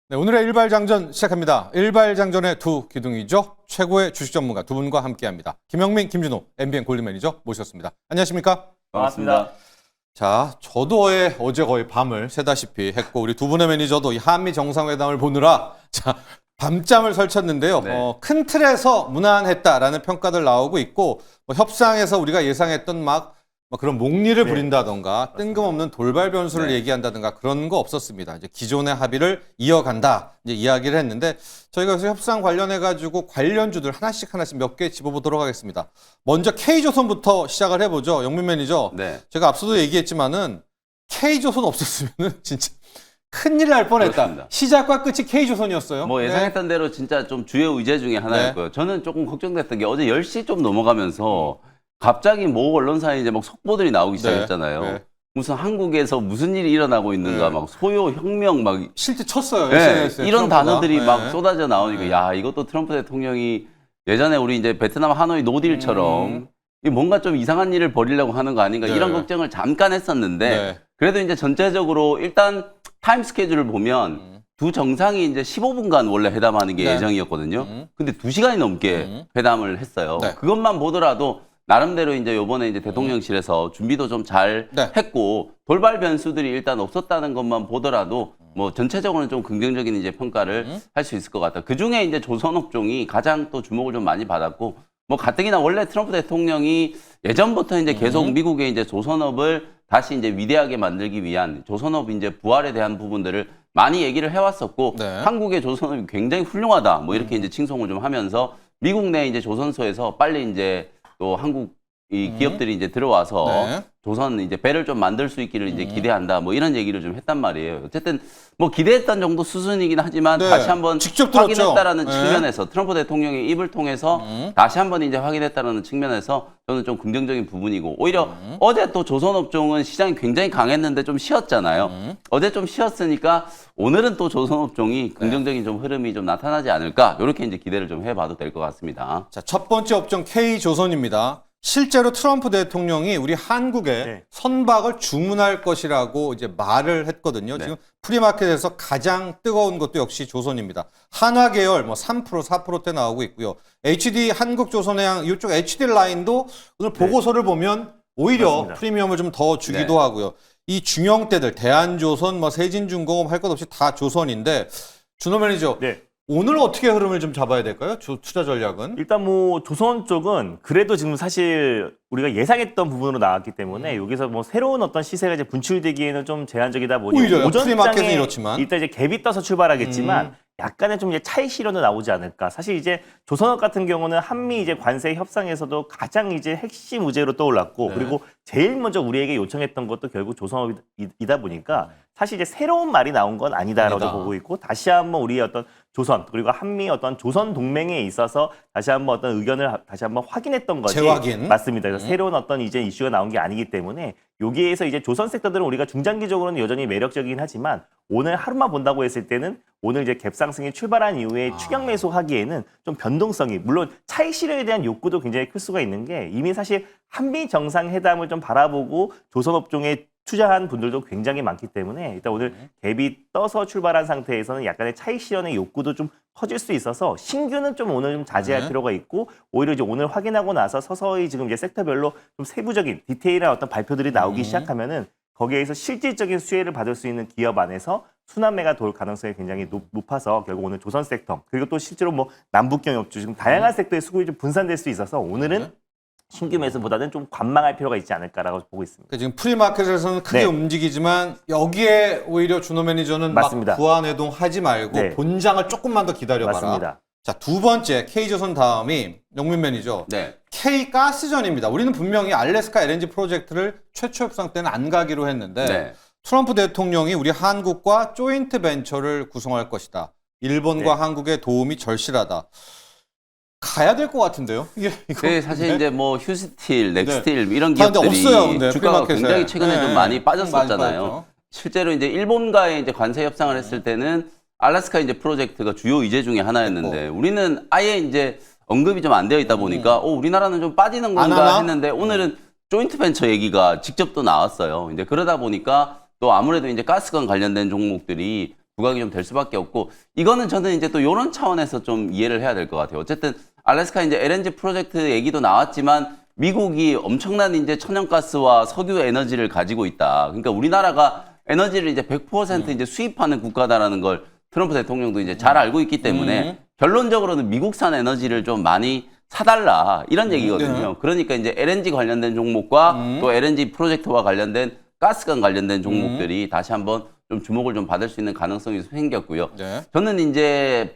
네, 오늘의 일발장전 시작합니다. 일발장전의 두 기둥이죠. 최고의 주식 전문가 두 분과 함께합니다. 김영민, 김준호, MBN 골드 매니저 모셨습니다. 안녕하십니까? 반갑습니다. 자, 저도 어제 거의 밤을 새다시피 했고 우리 두 분의 매니저도 이 한미 정상회담을 보느라 밤잠을 설쳤는데요. 네. 큰 틀에서 무난했다라는 평가들 나오고 있고 협상에서 우리가 예상했던 막 그런 목리를 부린다던가 뜬금없는 돌발 변수를 얘기한다든가 그런 거 없었습니다. 이제 기존의 합의를 이어간다 이제 이야기를 했는데 저희가 그래서 협상 관련해 가지고 관련주들 하나씩 몇 개 짚어보도록 하겠습니다. 먼저 K조선부터 시작을 해보죠. 영민 매니저. 네. 제가 앞서도 얘기했지만은 K조선 없었으면은 진짜 큰일 날 뻔했다. 그렇습니다. 시작과 끝이 K조선이었어요. 뭐 예상했던 대로 진짜 좀 주요 의제 중에 하나였고요. 저는 조금 걱정됐던 게 어제 10시 좀 넘어가면서 갑자기 모 언론사에 이제 막 속보들이 나오기 시작했잖아요. 네. 무슨 한국에서 무슨 일이 일어나고 있는가, 막 소요 혁명 막 실제 쳤어요. 네, SNS에 이런 트럼프가. 단어들이 네. 막 쏟아져 나오니까 야, 이것도 트럼프 대통령이 예전에 우리 이제 베트남 하노이 노딜처럼 이 뭔가 좀 이상한 일을 벌이려고 하는 거 아닌가 이런 걱정을 잠깐 했었는데 그래도 이제 전체적으로 일단 타임 스케줄을 보면 두 정상이 이제 15분간 원래 회담하는 게 예정이었거든요. 근데 2시간이 넘게 회담을 했어요. 그것만 보더라도 나름대로 이제 요번에 이제 대통령실에서 준비도 좀 잘 했고 돌발 변수들이 일단 없었다는 것만 보더라도 뭐 전체적으로는 좀 긍정적인 이제 평가를 할 수 있을 것 같아요. 그 중에 이제 조선업종이 가장 또 주목을 좀 많이 받았고 뭐 가뜩이나 원래 트럼프 대통령이 예전부터 이제 계속 미국의 이제 조선업을 다시 이제 위대하게 만들기 위한 조선업 이제 부활에 대한 부분들을 많이 얘기를 해왔었고 한국의 조선업이 굉장히 훌륭하다 뭐 이렇게 이제 칭송을 좀 하면서 미국 내 이제 조선소에서 빨리 이제 또 한국 이 기업들이 이제 들어와서 조선 이제 배를 좀 만들 수 있기를 이제 기대한다 뭐 이런 얘기를 좀 했단 말이에요. 어쨌든 뭐 기대했던 정도 수준이긴 하지만 다시 한번 직접 확인했다라는 측면에서 트럼프 대통령의 입을 통해서 다시 한번 이제 확인했다라는 측면에서 저는 좀 긍정적인 부분이고 오히려 어제 또 조선업종은 시장이 굉장히 강했는데 좀 쉬었잖아요. 어제 좀 쉬었으니까 오늘은 또 조선업종이 긍정적인 좀 흐름이 좀 나타나지 않을까 이렇게 이제 기대를 좀 해봐도 될 것 같습니다. 자, 첫 번째 업종 K조선입니다. 실제로 트럼프 대통령이 우리 한국에 선박을 주문할 것이라고 이제 말을 했거든요. 지금 프리마켓에서 가장 뜨거운 것도 역시 조선입니다. 한화 계열 뭐 3%, 4%대 나오고 있고요. HD 한국조선해양 이쪽 HD 라인도 오늘 보고서를 보면 오히려 맞습니다. 프리미엄을 좀 더 주기도 하고요. 이 중형대들 대한조선, 뭐 세진중공업 할 것 없이 다 조선인데 준호 매니저 오늘 어떻게 흐름을 좀 잡아야 될까요? 투자 전략은? 일단 뭐 조선 쪽은 그래도 지금 사실 우리가 예상했던 부분으로 나왔기 때문에 여기서 뭐 새로운 어떤 시세가 이제 분출되기에는 좀 제한적이다 보니 오히려요. 프리마켓은 이렇지만 일단 이제 갭이 떠서 출발하겠지만 약간의 좀 이제 차익 실현도 나오지 않을까. 사실 이제 조선업 같은 경우는 한미 이제 관세 협상에서도 가장 이제 핵심 의제로 떠올랐고 그리고 제일 먼저 우리에게 요청했던 것도 결국 조선업이다 보니까 사실 이제 새로운 말이 나온 건 아니다라고 보고 있고 다시 한번 우리의 어떤 조선 그리고 한미 어떤 조선 동맹에 있어서 다시 한번 어떤 의견을 다시 한번 확인했던 거지. 재확인. 맞습니다. 그래서 새로운 어떤 이제 이슈가 나온 게 아니기 때문에 여기에서 이제 조선 섹터들은 우리가 중장기적으로는 여전히 매력적이긴 하지만 오늘 하루만 본다고 했을 때는 오늘 이제 갭상승이 출발한 이후에 추격 매수하기에는 좀 변동성이 물론 차익 실현에 대한 욕구도 굉장히 클 수가 있는 게 이미 사실 한미 정상회담을 좀 바라보고 조선업종에 투자한 분들도 굉장히 많기 때문에 일단 오늘 갭이 떠서 출발한 상태에서는 약간의 차익 실현의 욕구도 좀 커질 수 있어서 신규는 좀 오늘 좀 자제할 필요가 있고 오히려 이제 오늘 확인하고 나서 서서히 지금 이제 섹터별로 좀 세부적인 디테일한 어떤 발표들이 나오기 시작하면은 거기에서 실질적인 수혜를 받을 수 있는 기업 안에서 순환매가 돌 가능성이 굉장히 높아서 결국 오늘 조선 섹터 그리고 또 실제로 뭐 남북 경협주 지금 다양한 섹터의 수급이 좀 분산될 수 있어서 오늘은 신규 매수보다는 좀 관망할 필요가 있지 않을까라고 보고 있습니다. 지금 프리마켓에서는 크게 움직이지만 여기에 오히려 준호 매니저는 맞습니다. 막 부안해동 하지 말고 본장을 조금만 더 기다려봐라. 맞습니다. 자, 두 번째 K조선 다음이 영민 매니저 K가스전입니다. 우리는 분명히 알래스카 LNG 프로젝트를 최초 협상 때는 안 가기로 했는데 트럼프 대통령이 우리 한국과 조인트 벤처를 구성할 것이다. 일본과 한국의 도움이 절실하다. 가야 될 것 같은데요? 이거 사실 이제 뭐 휴스틸, 넥스틸 이런 기업들이 없어요, 근데 주가가 프리마켓에. 굉장히 최근에 좀 많이 빠졌었잖아요. 많이 빠졌죠. 실제로 이제 일본과의 이제 관세 협상을 했을 때는 알래스카 이제 프로젝트가 주요 의제 중에 하나였는데 우리는 아예 이제 언급이 좀 안 되어 있다 보니까 우리나라는 좀 빠지는 건가 했는데 오늘은 조인트 벤처 얘기가 직접 또 나왔어요. 이제 그러다 보니까 또 아무래도 이제 가스관 관련된 종목들이 부각이 좀 될 수밖에 없고 이거는 저는 이제 또 이런 차원에서 좀 이해를 해야 될 것 같아요. 어쨌든 알래스카 이제 LNG 프로젝트 얘기도 나왔지만 미국이 엄청난 이제 천연가스와 석유 에너지를 가지고 있다. 그러니까 우리나라가 에너지를 이제 100% 이제 수입하는 국가다라는 걸 트럼프 대통령도 이제 잘 알고 있기 때문에 결론적으로는 미국산 에너지를 좀 많이 사달라 이런 얘기거든요. 그러니까 이제 LNG 관련된 종목과 또 LNG 프로젝트와 관련된 가스관 관련된 종목들이 다시 한번 좀 주목을 좀 받을 수 있는 가능성이 생겼고요. 네. 저는 이제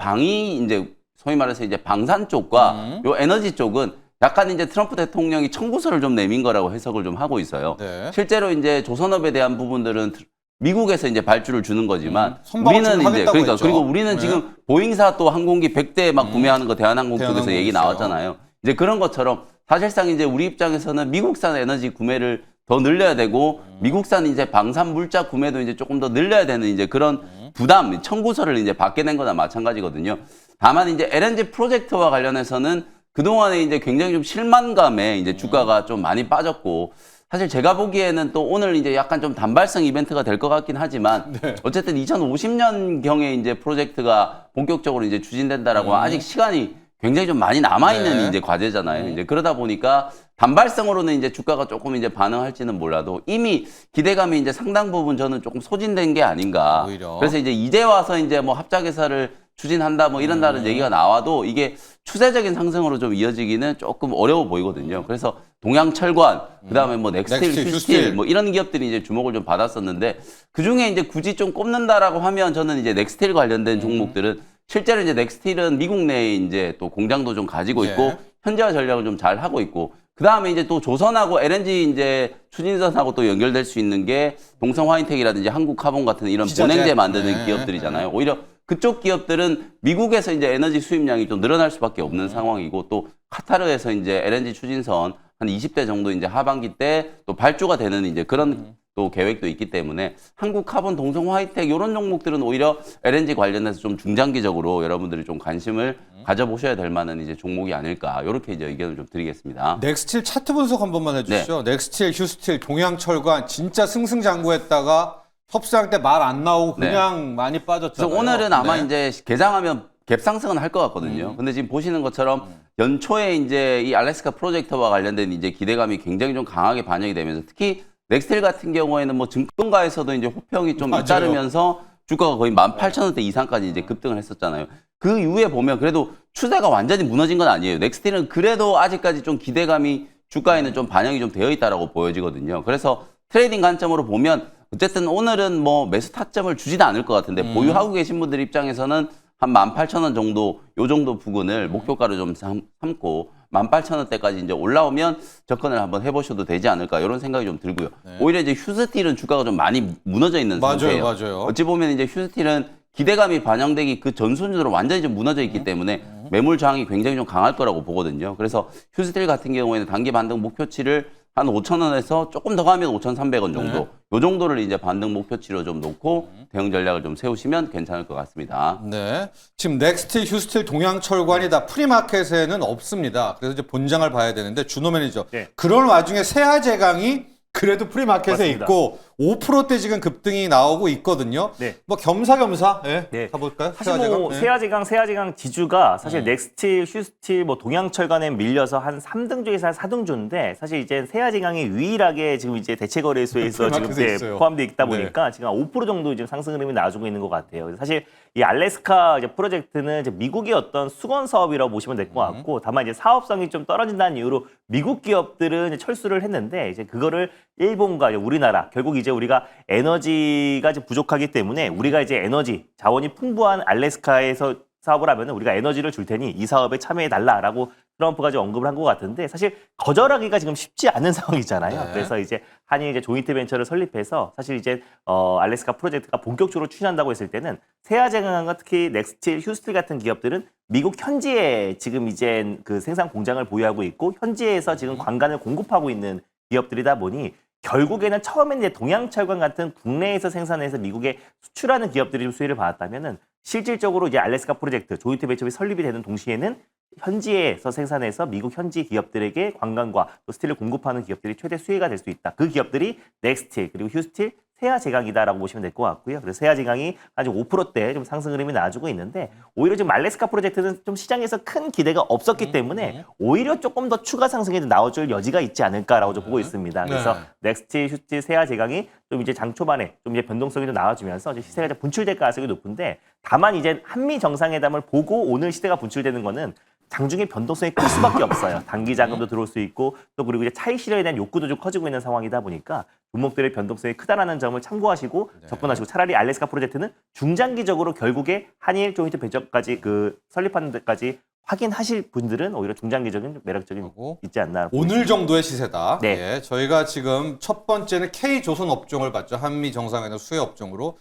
이제 소위 말해서 이제 방산 쪽과 요 에너지 쪽은 약간 이제 트럼프 대통령이 청구서를 좀 내민 거라고 해석을 좀 하고 있어요. 네. 실제로 이제 조선업에 대한 부분들은 미국에서 이제 발주를 주는 거지만 선박을 우리는 지금 이제 하겠다고 그러니까 했죠. 그리고 우리는 네. 지금 보잉사 또 항공기 100대 막 구매하는 거 대한항공 쪽에서 대한항공 얘기 있어요. 나왔잖아요. 이제 그런 것처럼 사실상 이제 우리 입장에서는 미국산 에너지 구매를 더 늘려야 되고 미국산 이제 방산 물자 구매도 이제 조금 더 늘려야 되는 이제 그런 부담 청구서를 이제 받게 된 거나 마찬가지거든요. 다만 이제 LNG 프로젝트와 관련해서는 그동안에 이제 굉장히 좀 실망감에 이제 주가가 좀 많이 빠졌고 사실 제가 보기에는 또 오늘 이제 약간 좀 단발성 이벤트가 될 것 같긴 하지만 어쨌든 2050년경에 이제 프로젝트가 본격적으로 이제 추진된다라고 아직 시간이 굉장히 좀 많이 남아있는 네. 이제 과제잖아요. 이제 그러다 보니까 단발성으로는 이제 주가가 조금 이제 반응할지는 몰라도 이미 기대감이 이제 상당 부분 저는 조금 소진된 게 아닌가. 오히려. 그래서 이제 와서 이제 뭐 합작회사를 추진한다 뭐 이런다는 얘기가 나와도 이게 추세적인 상승으로 좀 이어지기는 조금 어려워 보이거든요. 그래서 동양철관, 그다음에 뭐 넥스틸, 넥스틸, 휴스틸 휴스틸. 뭐 이런 기업들이 이제 주목을 좀 받았었는데 그 중에 이제 굳이 좀 꼽는다라고 하면 저는 이제 넥스틸 관련된 종목들은 실제로 이제 넥스틸은 미국 내에 이제 또 공장도 좀 가지고 있고 네. 현지화 전략을 좀 잘 하고 있고 그 다음에 이제 또 조선하고 LNG 이제 추진선하고 또 연결될 수 있는 게 동성 화이텍이라든지 한국카본 같은 이런 기자재. 본행제 만드는 네. 기업들이잖아요. 오히려 그쪽 기업들은 미국에서 이제 에너지 수입량이 좀 늘어날 수밖에 없는 상황이고 또 카타르에서 이제 LNG 추진선 한 20대 정도 이제 하반기 때 또 발주가 되는 이제 그런 또 계획도 있기 때문에 한국 카본, 동성 화이텍 이런 종목들은 오히려 LNG 관련해서 좀 중장기적으로 여러분들이 좀 관심을 가져보셔야 될 만한 이제 종목이 아닐까 이렇게 이제 의견을 좀 드리겠습니다. 넥스틸 차트 분석 한 번만 해주시죠. 넥스틸, 휴스틸, 동양철관 진짜 승승장구했다가 협상 때 말 안 나오고 그냥 많이 빠졌잖아요. 그래서 오늘은 아마 네. 이제 개장하면 갭상승은 할 것 같거든요. 근데 지금 보시는 것처럼 연초에 이제 이 알래스카 프로젝트와 관련된 이제 기대감이 굉장히 좀 강하게 반영이 되면서 특히 넥스틸 같은 경우에는 뭐 증권가에서도 이제 호평이 좀 맞아요. 잇따르면서 주가가 거의 18,000원대 이상까지 이제 급등을 했었잖아요. 그 이후에 보면 그래도 추세가 완전히 무너진 건 아니에요. 넥스틸은 그래도 아직까지 좀 기대감이 주가에는 좀 반영이 좀 되어 있다라고 보여지거든요. 그래서 트레이딩 관점으로 보면 어쨌든 오늘은 뭐 매수 타점을 주지는 않을 것 같은데 보유하고 계신 분들 입장에서는 한 18,000원 정도 요 정도 부근을 목표가로 좀 삼고 18,000원대까지 이제 올라오면 접근을 한번 해보셔도 되지 않을까 이런 생각이 좀 들고요. 오히려 이제 휴스틸은 주가가 좀 많이 무너져 있는 상태예요. 맞아요. 어찌 보면 이제 휴스틸은 기대감이 반영되기 그 전순으로 완전히 좀 무너져 있기 때문에 매물 저항이 굉장히 좀 강할 거라고 보거든요. 그래서 휴스틸 같은 경우에는 단기 반등 목표치를 한 5,000원에서 조금 더 가면 5,300원 정도. 요 정도를 이제 반등 목표치로 좀 놓고 대응 전략을 좀 세우시면 괜찮을 것 같습니다. 네. 지금 넥스틸, 휴스틸, 동양철관이 다 프리마켓에는 없습니다. 그래서 이제 본장을 봐야 되는데 준호 매니저. 네. 그런 와중에 세아제강이 그래도 프리마켓에 맞습니다. 있고 5%대 지금 급등이 나오고 있거든요. 네. 뭐 겸사겸사 네. 가볼까요? 사실 뭐 세아제강 지주가 사실 넥스틸, 휴스틸, 뭐 동양철관에 밀려서 한 3등 중에서 한 4등주인데 사실 이제 세아제강이 유일하게 지금 이제 대체거래소에서 지금 프리마켓에 있어요. 포함되어 있다 네. 보니까 지금 한 5% 정도 지금 상승 흐름이 나와주고 있는 것 같아요. 그래서 사실 이 알래스카 이제 프로젝트는 이제 미국의 어떤 수건 사업이라고 보시면 될 것 같고 다만 이제 사업성이 좀 떨어진다는 이유로 미국 기업들은 이제 철수를 했는데 이제 그거를 일본과 우리나라 결국 이제 우리가 에너지가 이제 부족하기 때문에 우리가 이제 에너지 자원이 풍부한 알래스카에서 사업을 하면 우리가 에너지를 줄 테니 이 사업에 참여해 달라라고 트럼프가 좀 언급을 한 것 같은데 사실 거절하기가 지금 쉽지 않은 상황이잖아요. 네. 그래서 이제 한일 이제 조인트 벤처를 설립해서 사실 이제 알래스카 프로젝트가 본격적으로 추진한다고 했을 때는 세아제강과 특히 넥스틸, 휴스틸 같은 기업들은 미국 현지에 지금 이제 그 생산 공장을 보유하고 있고 현지에서 지금 관간을 공급하고 있는 기업들이다 보니 결국에는 처음에는 이제 동양철관 같은 국내에서 생산해서 미국에 수출하는 기업들이 좀 수혜를 받았다면은 실질적으로 이제 알래스카 프로젝트 조인트 벤처이 설립이 되는 동시에는 현지에서 생산해서 미국 현지 기업들에게 관광과 또 스틸을 공급하는 기업들이 최대 수혜가 될 수 있다. 그 기업들이 넥스틸 그리고 휴스틸 세아제강이다라고 보시면 될 것 같고요. 그래서 세아제강이 아직 5%대 좀 상승 흐름이 나와주고 있는데 오히려 지금 알래스카 프로젝트는 좀 시장에서 큰 기대가 없었기 때문에 오히려 조금 더 추가 상승이 나와줄 여지가 있지 않을까라고 좀 보고 있습니다. 그래서 넥스트, 슈트, 세아제강이 좀 이제 장 초반에 좀 이제 변동성이 좀 나와주면서 이제 시세가 좀 분출될 가능성이 높은데 다만 이제 한미 정상회담을 보고 오늘 시세가 분출되는 거는 장중에 변동성이 클 수밖에 없어요. 단기 자금도 들어올 수 있고 또 그리고 이제 차익 실현에 대한 욕구도 좀 커지고 있는 상황이다 보니까 종목들의 변동성이 크다라는 점을 참고하시고 접근하시고 차라리 알래스카 프로젝트는 중장기적으로 결국에 한일 조인트 벤처까지 그 설립하는 데까지 확인하실 분들은 오히려 중장기적인 매력적인 있지 않나. 오늘 정도의 시세다. 네. 예, 저희가 지금 첫 번째는 K조선 업종을 봤죠. 한미 정상회담 수혜 업종으로.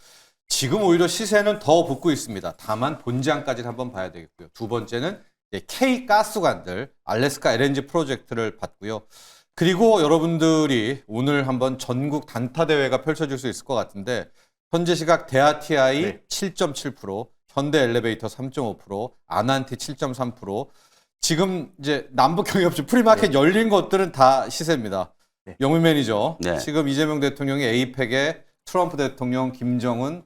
지금 오히려 시세는 더 붙고 있습니다. 다만 본장까지는 한번 봐야 되겠고요. 두 번째는 K가스관들, 알래스카 LNG 프로젝트를 봤고요. 그리고 여러분들이 오늘 한번 전국 단타 대회가 펼쳐질 수 있을 것 같은데 현재 시각 대하TI 7.7%, 현대 엘리베이터 3.5%, 아난티 7.3%. 지금 이제 남북 경협주 프리마켓 열린 것들은 다 시세입니다. 영민 매니저, 지금 이재명 대통령이 에이펙에 트럼프 대통령, 김정은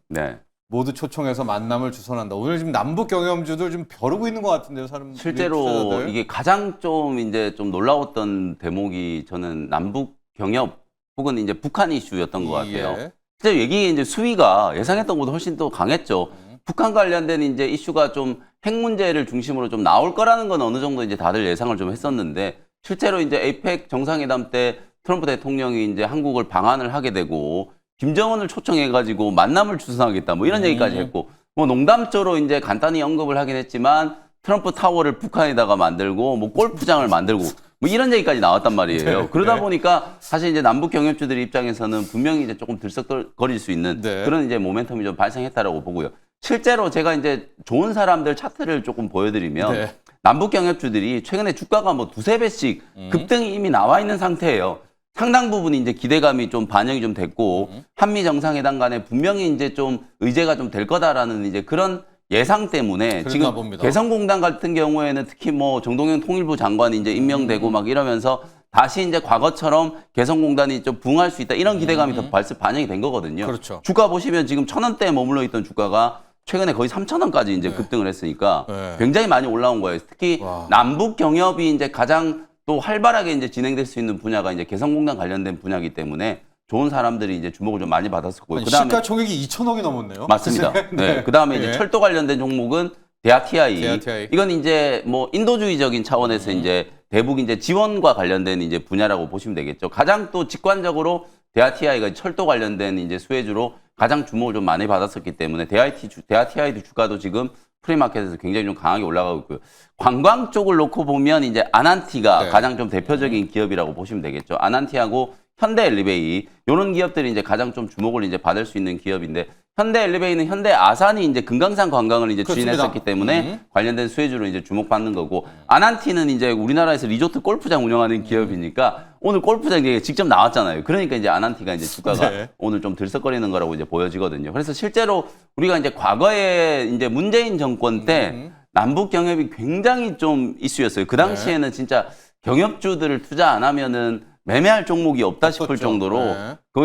모두 초청해서 만남을 주선한다. 오늘 지금 남북 경협주들 좀 벼르고 있는 것 같은데요, 사람. 실제로 투자자들. 이게 가장 좀 이제 좀 놀라웠던 대목이 저는 남북 경협 혹은 이제 북한 이슈였던 것 같아요. 실제 얘기 이제 수위가 예상했던 것보다 훨씬 더 강했죠. 북한 관련된 이제 이슈가 좀 핵 문제를 중심으로 좀 나올 거라는 건 어느 정도 이제 다들 예상을 좀 했었는데 실제로 이제 에이펙 정상회담 때 트럼프 대통령이 이제 한국을 방한을 하게 되고 김정은을 초청해가지고 만남을 주선하겠다 뭐 이런 얘기까지 했고 뭐 농담조로 이제 간단히 언급을 하긴 했지만 트럼프 타워를 북한에다가 만들고 뭐 골프장을 만들고 뭐 이런 얘기까지 나왔단 말이에요. 그러다 보니까 사실 이제 남북 경협주들 입장에서는 분명히 이제 조금 들썩거릴 수 있는 그런 이제 모멘텀이 좀 발생했다라고 보고요. 실제로 제가 이제 좋은 사람들 차트를 조금 보여드리면 남북 경협주들이 최근에 주가가 뭐 두세 배씩 급등이 이미 나와 있는 상태예요. 상당 부분이 이제 기대감이 좀 반영이 좀 됐고 한미 정상회담 간에 분명히 이제 좀 의제가 좀 될 거다라는 이제 그런 예상 때문에 지금 봅니다. 개성공단 같은 경우에는 특히 뭐 정동영 통일부 장관이 이제 임명되고 막 이러면서 다시 이제 과거처럼 개성공단이 좀 부흥할 수 있다 이런 기대감이 더 반영이 된 거거든요. 그렇죠. 주가 보시면 지금 1,000원대에 머물러 있던 주가가 최근에 거의 3,000원까지 이제 급등을 했으니까 굉장히 많이 올라온 거예요. 특히 남북 경협이 이제 가장 또 활발하게 이제 진행될 수 있는 분야가 이제 개성공단 관련된 분야이기 때문에 좋은 사람들이 이제 주목을 좀 많이 받았었고요. 그다음에 시가총액이 2천억이 넘었네요. 맞습니다. 그다음에 이제 철도 관련된 종목은 대하TI. 이건 이제 뭐 인도주의적인 차원에서 이제 대북 이제 지원과 관련된 이제 분야라고 보시면 되겠죠. 가장 또 직관적으로 대하TI가 철도 관련된 이제 수혜주로 가장 주목을 좀 많이 받았었기 때문에 대하TI도 주가도 지금 프리마켓에서 굉장히 좀 강하게 올라가고 있고요. 관광 쪽을 놓고 보면 이제 아난티가 가장 좀 대표적인 기업이라고 보시면 되겠죠. 아난티하고 현대 엘리베이 이런 기업들이 이제 가장 좀 주목을 이제 받을 수 있는 기업인데 현대 엘리베이는 현대 아산이 이제 금강산 관광을 이제 추진했었기 때문에 관련된 수혜주로 이제 주목받는 거고 아난티는 이제 우리나라에서 리조트 골프장 운영하는 기업이니까 오늘 골프장 얘기 직접 나왔잖아요. 그러니까 이제 아난티가 이제 주가가 오늘 좀 들썩거리는 거라고 이제 보여지거든요. 그래서 실제로 우리가 이제 과거에 이제 문재인 정권 때 남북 경협이 굉장히 좀 이슈였어요. 그 당시에는 진짜 경협주들을 투자 안 하면은 매매할 종목이 없다 싶을 정도로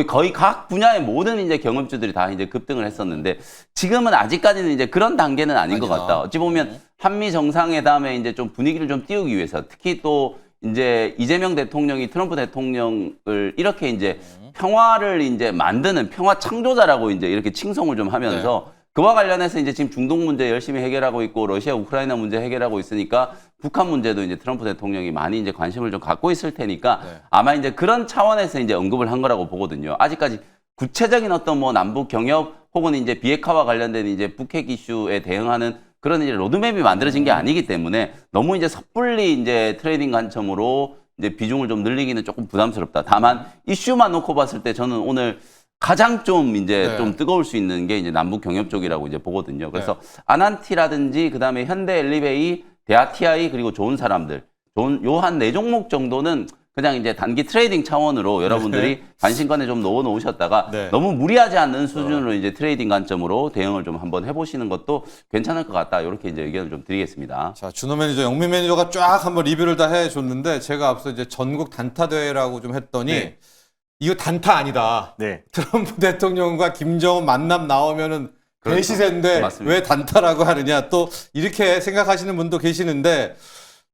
거의 각 분야의 모든 이제 경험주들이 다 이제 급등을 했었는데 지금은 아직까지는 이제 그런 단계는 아닌 것 같다. 어찌 보면 한미 정상회담에 이제 좀 분위기를 좀 띄우기 위해서 특히 또 이제 이재명 대통령이 트럼프 대통령을 이렇게 이제 평화를 이제 만드는 평화 창조자라고 이제 이렇게 칭송을 좀 하면서 그와 관련해서 이제 지금 중동 문제 열심히 해결하고 있고 러시아 우크라이나 문제 해결하고 있으니까 북한 문제도 이제 트럼프 대통령이 많이 이제 관심을 좀 갖고 있을 테니까 아마 이제 그런 차원에서 이제 언급을 한 거라고 보거든요. 아직까지 구체적인 어떤 뭐 남북 경협 혹은 이제 비핵화와 관련된 이제 북핵 이슈에 대응하는 그런 이제 로드맵이 만들어진 게 아니기 때문에 너무 이제 섣불리 이제 트레이딩 관점으로 이제 비중을 좀 늘리기는 조금 부담스럽다. 다만 이슈만 놓고 봤을 때 저는 오늘 가장 좀 이제 좀 뜨거울 수 있는 게 이제 남북 경협 쪽이라고 이제 보거든요. 그래서 아난티라든지 그다음에 현대 엘리베이, 대하TI 그리고 좋은 사람들, 요 한 네 종목 정도는 그냥 이제 단기 트레이딩 차원으로 여러분들이 관심권에 좀 넣어 놓으셨다가 너무 무리하지 않는 수준으로 이제 트레이딩 관점으로 대응을 좀 한번 해보시는 것도 괜찮을 것 같다. 이렇게 이제 의견을 좀 드리겠습니다. 자, 준호 매니저, 영민 매니저가 쫙 한번 리뷰를 다 해줬는데 제가 앞서 이제 전국 단타 대회라고 좀 했더니 이거 단타 아니다. 네. 트럼프 대통령과 김정은 만남 나오면은 그렇죠. 대시세인데 맞습니다. 왜 단타라고 하느냐 또 이렇게 생각하시는 분도 계시는데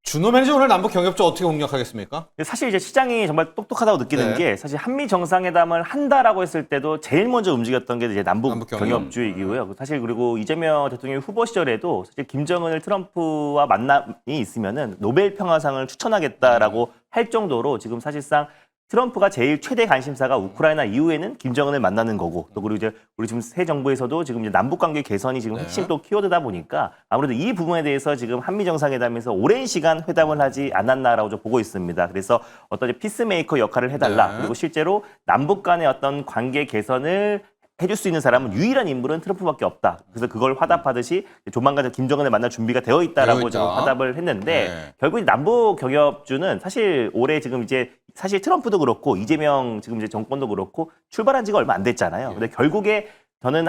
준호 매니저 오늘 남북 경협조 어떻게 공략하겠습니까? 사실 이제 시장이 정말 똑똑하다고 느끼는 네. 게 사실 한미 정상회담을 한다라고 했을 때도 제일 먼저 움직였던 게 이제 남북 남북 경협주이고요. 사실 그리고 이재명 대통령 후보 시절에도 사실 김정은을 트럼프와 만남이 있으면은 노벨 평화상을 추천하겠다라고 할 정도로 지금 사실상 트럼프가 제일 최대 관심사가 우크라이나 이후에는 김정은을 만나는 거고 또 그리고 이제 우리 지금 새 정부에서도 지금 이제 남북 관계 개선이 지금 핵심 또 키워드다 보니까 아무래도 이 부분에 대해서 지금 한미 정상회담에서 오랜 시간 회담을 하지 않았나라고 좀 보고 있습니다. 그래서 어떤 이제 피스메이커 역할을 해달라. 네. 그리고 실제로 남북 간의 어떤 관계 개선을 해줄 수 있는 사람은 유일한 인물은 트럼프밖에 없다. 그래서 그걸 화답하듯이 조만간 김정은을 만날 준비가 되어 있다라고 되어 있다. 지금 화답을 했는데 네. 결국 이 남북 경협주는 사실 올해 지금 이제 사실 트럼프도 그렇고 이재명 지금 이제 정권도 그렇고 출발한 지가 얼마 안 됐잖아요. 근데 결국에 저는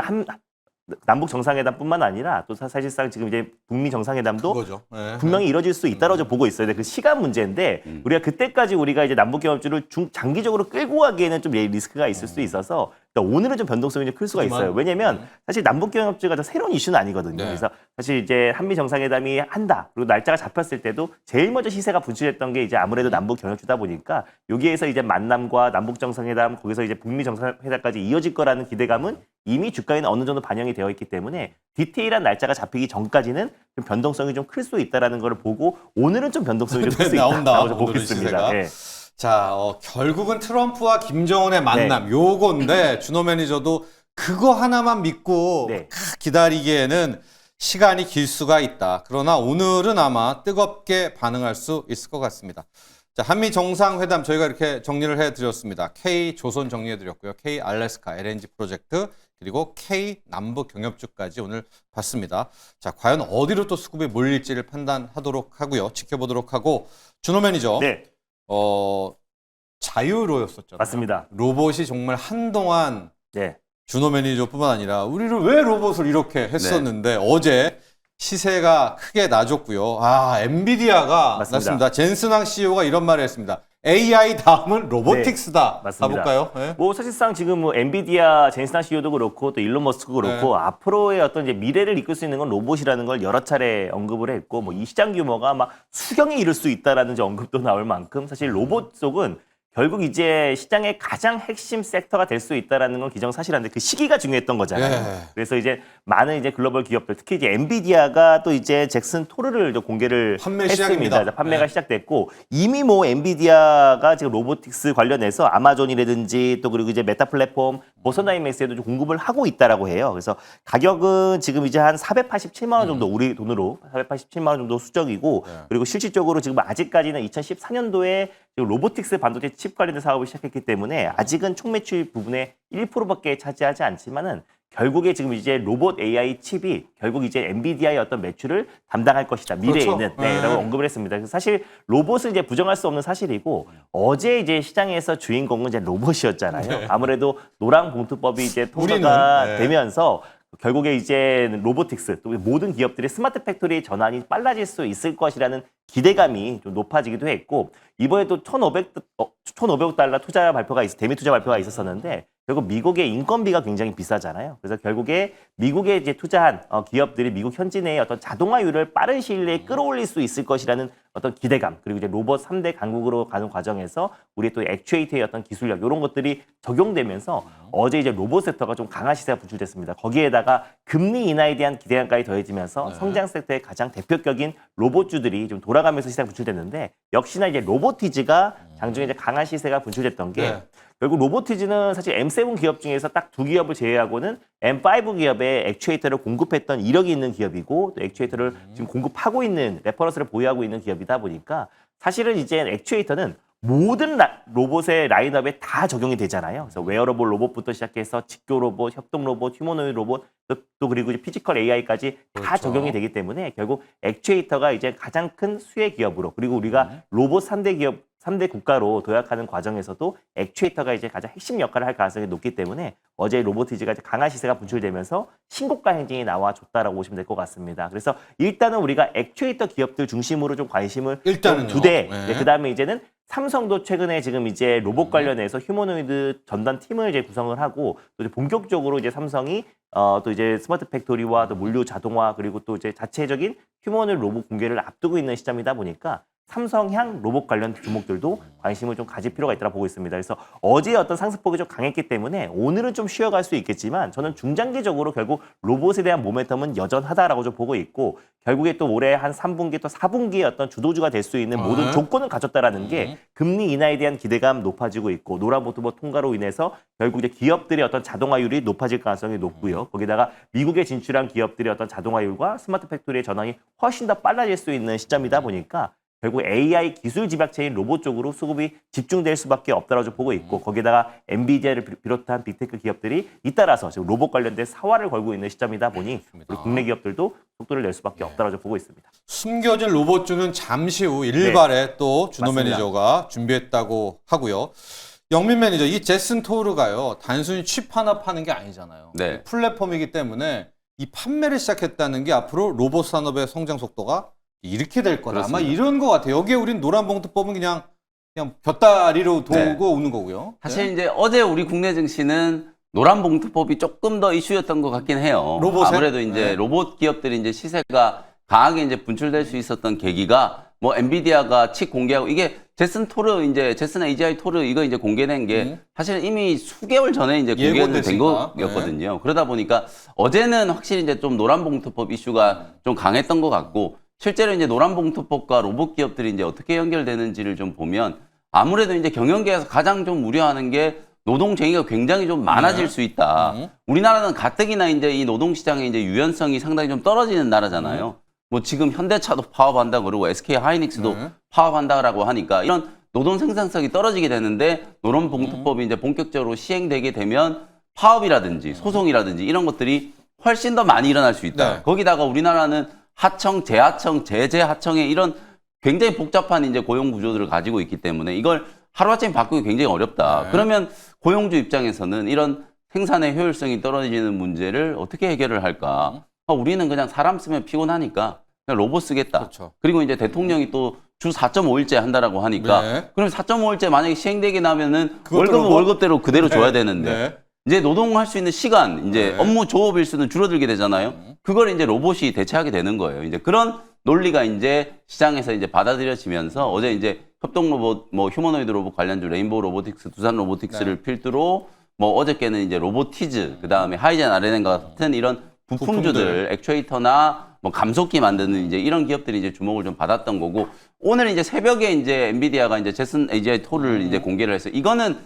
남북 정상회담뿐만 아니라 또 사실상 지금 이제 북미 정상회담도 그거죠. 네. 분명히 이뤄질 수 있다고 저 보고 있어요. 근데 그 시간 문제인데 우리가 그때까지 우리가 이제 남북 경협주를 장기적으로 끌고 가기에는 좀 리스크가 있을 수 있어서 그러니까 오늘은 좀 변동성이 좀 클 수가 있어요. 왜냐면 사실 남북 경협주가 새로운 이슈는 아니거든요. 네. 그래서 사실 이제 한미 정상회담이 한다. 그리고 날짜가 잡혔을 때도 제일 먼저 시세가 분출했던 게 이제 아무래도 남북 경협주다 보니까 여기에서 이제 만남과 남북 정상회담 거기서 이제 북미 정상회담까지 이어질 거라는 기대감은 이미 주가에는 어느 정도 반영이 되어 있기 때문에 디테일한 날짜가 잡히기 전까지는 좀 변동성이 좀 클 수 있다라는 걸 보고 오늘은 좀 변동성이 좀 클 수 나온다, 있다라고 좀 오늘은 보겠습니다. 시세가. 네. 자, 결국은 트럼프와 김정은의 만남 요건데 준호 매니저도 그거 하나만 믿고 네. 기다리기에는 시간이 길 수가 있다. 그러나 오늘은 아마 뜨겁게 반응할 수 있을 것 같습니다. 자, 한미 정상회담 저희가 이렇게 정리를 해드렸습니다. K-조선 정리해드렸고요. K-알래스카 LNG 프로젝트 그리고 K-남북 경협주까지 오늘 봤습니다. 자, 과연 어디로 또 수급이 몰릴지를 판단하도록 하고요. 지켜보도록 하고 준호 매니저. 네. 자유로였었잖아요. 맞습니다. 로봇이 정말 한동안 네. 준호 매니저뿐만 아니라 우리를 왜 로봇을 이렇게 했었는데 어제 시세가 크게 나줬고요. 엔비디아가 맞습니다. 났습니다. 젠슨왕 CEO가 이런 말을 했습니다. AI 다음은 로보틱스다. 맞습니다. 가볼까요? 네. 뭐 사실상 지금 뭐 엔비디아 젠슨왕 CEO도 그렇고 또 일론 머스크도 그렇고 앞으로의 어떤 이제 미래를 이끌 수 있는 건 로봇이라는 걸 여러 차례 언급을 했고 뭐 이 시장 규모가 막 수경에 이를 수 있다라는 이제 언급도 나올 만큼 사실 로봇 쪽은 결국 이제 시장의 가장 핵심 섹터가 될 수 있다라는 건 기정사실한데 그 시기가 중요했던 거잖아요. 예. 그래서 이제 많은 이제 글로벌 기업들 특히 이제 엔비디아가 또 이제 잭슨 토르를 이제 공개를 판매 했습니다. 시작입니다. 판매가 네. 시작됐고 이미 뭐 엔비디아가 지금 로보틱스 관련해서 아마존이라든지 또 그리고 이제 메타 플랫폼 보선다이맥스에도 좀 공급을 하고 있다라고 해요. 그래서 가격은 지금 이제 한 487만 원 정도 우리 돈으로 487만 원 정도 수적이고 그리고 실질적으로 지금 아직까지는 2014년도에 로보틱스 반도체 칩 관련된 사업을 시작했기 때문에 아직은 총 매출 부분의 1%밖에 차지하지 않지만은 결국에 지금 이제 로봇 AI 칩이 결국 이제 엔비디아의 어떤 매출을 담당할 것이다. 미래에는. 그렇죠. 네, 라고 언급을 했습니다. 그래서 사실 로봇을 이제 부정할 수 없는 사실이고 어제 이제 시장에서 주인공은 이제 로봇이었잖아요. 아무래도 노랑 봉투법이 이제 통과가 우리는, 되면서 결국에 이제 로보틱스 또 모든 기업들의 스마트 팩토리 전환이 빨라질 수 있을 것이라는 기대감이 좀 높아지기도 했고 이번에도 1,500억 달러 투자 발표가 대미 투자 발표가 있었었는데 결국 미국의 인건비가 굉장히 비싸잖아요. 그래서 결국에 미국에 이제 투자한 기업들이 미국 현지 내의 어떤 자동화율을 빠른 시일 내에 끌어올릴 수 있을 것이라는 어떤 기대감 그리고 이제 로봇 3대 강국으로 가는 과정에서 우리 또 액추에이터의 어떤 기술력 이런 것들이 적용되면서 어제 이제 로봇 섹터가 좀 강한 시세가 분출됐습니다. 거기에다가 금리 인하에 대한 기대감까지 더해지면서 성장 섹터의 가장 대표격인 로봇주들이 좀 돌아가면서 시세가 분출됐는데 역시나 이제 로보티즈가 장중에 이제 강한 시세가 분출됐던 게 결국 로보티즈는 사실 M7 기업 중에서 딱 두 기업을 제외하고는 M5 기업에 액추에이터를 공급했던 이력이 있는 기업이고 또 액추에이터를 지금 공급하고 있는 레퍼런스를 보유하고 있는 기업이다 보니까 사실은 이제 액추에이터는 모든 로봇의 라인업에 다 적용이 되잖아요. 그래서 웨어러블 로봇부터 시작해서 직교 로봇, 협동 로봇, 휴머노이드 로봇 또 그리고 이제 피지컬 AI까지 다 그렇죠. 적용이 되기 때문에 결국 액추에이터가 이제 가장 큰 수혜 기업으로 그리고 우리가 로봇 3대 기업 3대 국가로 도약하는 과정에서도 액추에이터가 이제 가장 핵심 역할을 할 가능성이 높기 때문에 어제 로보티즈가 이제 강한 시세가 분출되면서 신고가 행진이 나와줬다라고 보시면 될 것 같습니다. 그래서 일단은 우리가 액추에이터 기업들 중심으로 좀 관심을 일단은요. 두되 네. 그다음에 이제는 삼성도 최근에 지금 이제 로봇 관련해서 휴머노이드 전담 팀을 이제 구성을 하고 또 이제 본격적으로 이제 삼성이 또 이제 스마트 팩토리와 또 물류 자동화 그리고 또 이제 자체적인 휴머노이드 로봇 공개를 앞두고 있는 시점이다 보니까 삼성향 로봇 관련 종목들도 관심을 좀 가질 필요가 있다고 보고 있습니다. 그래서 어제 어떤 상승폭이 좀 강했기 때문에 오늘은 좀 쉬어갈 수 있겠지만 저는 중장기적으로 결국 로봇에 대한 모멘텀은 여전하다라고 좀 보고 있고 결국에 또 올해 한 3분기 또 4분기의 어떤 주도주가 될 수 있는 모든 조건을 갖췄다라는 게 금리 인하에 대한 기대감 높아지고 있고 노란봉투법 통과로 인해서 결국 이제 기업들의 어떤 자동화율이 높아질 가능성이 높고요. 거기다가 미국에 진출한 기업들의 어떤 자동화율과 스마트 팩토리의 전환이 훨씬 더 빨라질 수 있는 시점이다 보니까 결국 AI 기술 집약체인 로봇 쪽으로 수급이 집중될 수밖에 없다고 좀 보고 있고 거기다가 엔비디아를 비롯한 빅테크 기업들이 잇따라서 지금 로봇 관련된 사활을 걸고 있는 시점이다 보니 우리 국내 기업들도 속도를 낼 수밖에 없다고 좀 보고 있습니다. 숨겨진 로봇주는 잠시 후 일발에 또 준호 맞습니다. 매니저가 준비했다고 하고요. 영민 매니저, 이 제슨 토르가요. 단순히 칩 하나 파는 게 아니잖아요. 네. 플랫폼이기 때문에 이 판매를 시작했다는 게 앞으로 로봇 산업의 성장 속도가 이렇게 될 거다. 아마 그렇습니다. 이런 것 같아요. 여기에 우린 노란봉투법은 그냥 곁다리로 도고 네. 오는 거고요. 사실 이제 어제 우리 국내 증시는 노란봉투법이 조금 더 이슈였던 것 같긴 해요. 로봇에? 아무래도 이제 네. 로봇 기업들이 이제 시세가 강하게 이제 분출될 수 있었던 계기가 뭐 엔비디아가 칩 공개하고 이게 제슨 토르 이제 제슨 AGI 토르 이거 이제 공개된 게 사실 이미 수개월 전에 이제 공개는 된 예고됐으니까. 거였거든요. 그러다 보니까 어제는 확실히 이제 좀 노란봉투법 이슈가 좀 강했던 것 같고 실제로 이제 노란봉투법과 로봇 기업들이 이제 어떻게 연결되는지를 좀 보면 아무래도 이제 경영계에서 가장 좀 우려하는 게 노동쟁의가 굉장히 좀 많아질 수 있다. 우리나라는 가뜩이나 이제 이 노동시장의 이제 유연성이 상당히 좀 떨어지는 나라잖아요. 뭐 지금 현대차도 파업한다 그러고 SK 하이닉스도 파업한다라고 하니까 이런 노동 생산성이 떨어지게 되는데 노란봉투법이 이제 본격적으로 시행되게 되면 파업이라든지 소송이라든지 이런 것들이 훨씬 더 많이 일어날 수 있다. 네. 거기다가 우리나라는 하청, 재하청, 재재하청의 이런 굉장히 복잡한 이제 고용 구조들을 가지고 있기 때문에 이걸 하루아침에 바꾸기 굉장히 어렵다. 네. 그러면 고용주 입장에서는 이런 생산의 효율성이 떨어지는 문제를 어떻게 해결을 할까? 우리는 그냥 사람 쓰면 피곤하니까 그냥 로봇 쓰겠다. 그렇죠. 그리고 이제 대통령이 또 주 4.5일제 한다라고 하니까 네. 그럼 4.5일제 만약에 시행되게 나면은 그것도 월급은 로봇? 월급대로 그대로 줘야 되는데 네. 이제 노동할 수 있는 시간, 이제 네. 업무 조업 일수는 줄어들게 되잖아요. 그걸 이제 로봇이 대체하게 되는 거예요. 이제 그런 논리가 이제 시장에서 이제 받아들여지면서 어제 이제 협동 로봇, 뭐 휴머노이드 로봇 관련주 레인보우 로보틱스, 두산 로보틱스를 필두로 뭐 어저께는 이제 로보티즈, 그 다음에 하이젠 아르넨과 같은 이런 부품주들, 액추에이터나 뭐 감속기 만드는 이제 이런 기업들이 이제 주목을 좀 받았던 거고 오늘 이제 새벽에 이제 엔비디아가 이제 제슨 AGI 토를 이제 공개를 해서 이거는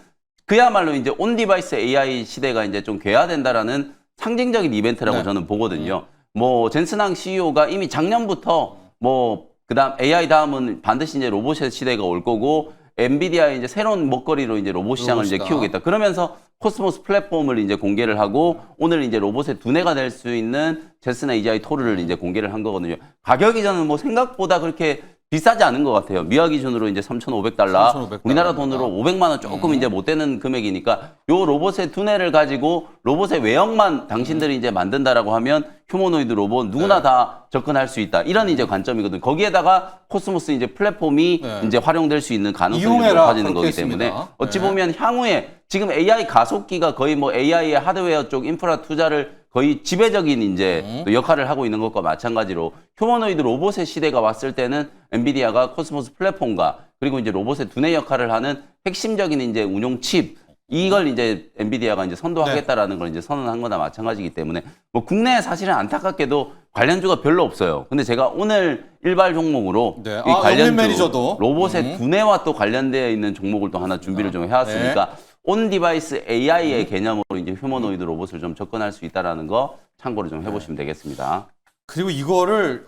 그야말로 이제 온 디바이스 AI 시대가 이제 좀 괴화된다라는 상징적인 이벤트라고 네. 저는 보거든요. 뭐 젠슨항 CEO가 이미 작년부터 뭐 그다음 AI 다음은 반드시 이제 로봇의 시대가 올 거고 엔비디아의 이제 새로운 먹거리로 이제 로봇 시장을 이제 로봇이다. 키우겠다. 그러면서 코스모스 플랫폼을 이제 공개를 하고 오늘 이제 로봇의 두뇌가 될 수 있는 제슨 AGI 토르를 이제 공개를 한 거거든요. 가격이 저는 뭐 생각보다 그렇게 비싸지 않은 것 같아요. 미화 기준으로 이제 3,500달러, 3,500 우리나라 돈으로 500만 원 조금 이제 못 되는 금액이니까 요 로봇의 두뇌를 가지고 로봇의 외형만 당신들이 이제 만든다라고 하면 휴머노이드 로봇 누구나 네. 다 접근할 수 있다. 이런 이제 관점이거든요. 거기에다가 코스모스 이제 플랫폼이 네. 이제 활용될 수 있는 가능성이 이용해라, 높아지는 그렇게 거기 때문에 했습니다. 어찌 네. 보면 향후에 지금 AI 가속기가 거의 뭐 AI의 하드웨어 쪽 인프라 투자를 거의 지배적인 이제 또 역할을 하고 있는 것과 마찬가지로 휴머노이드 로봇의 시대가 왔을 때는 엔비디아가 코스모스 플랫폼과 그리고 이제 로봇의 두뇌 역할을 하는 핵심적인 이제 운용 칩 이걸 이제 엔비디아가 이제 선도하겠다라는 걸 이제 선언한 거나 마찬가지이기 때문에 뭐 국내에 사실은 안타깝게도 관련주가 별로 없어요. 근데 제가 오늘 일발 종목으로 네. 이 영민 관련주 매니저도. 로봇의 두뇌와 또 관련되어 있는 종목을 또 하나 준비를 좀 해왔으니까 온 디바이스 AI의 개념으로 이제 휴머노이드 로봇을 좀 접근할 수 있다라는 거 참고로 좀 해보시면 되겠습니다. 그리고 이거를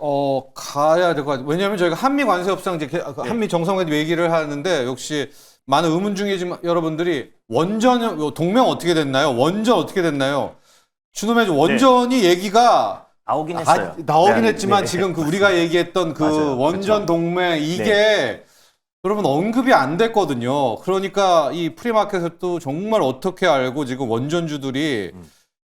가야 될 것 같아요. 왜냐하면 저희가 한미 관세 협상 이제 한미 정상회담 얘기를 하는데 역시 많은 의문 중이지만 여러분들이 원전 동맹 어떻게 됐나요? 원전 어떻게 됐나요? 준호 매니저 원전이 얘기가 나오긴 했어요. 나오긴 네, 했지만 네. 지금 그 우리가 얘기했던 그 맞아요. 원전 그렇죠. 동맹 이게 여러분 언급이 안 됐거든요. 그러니까 이 프리마켓에도 정말 어떻게 알고 지금 원전주들이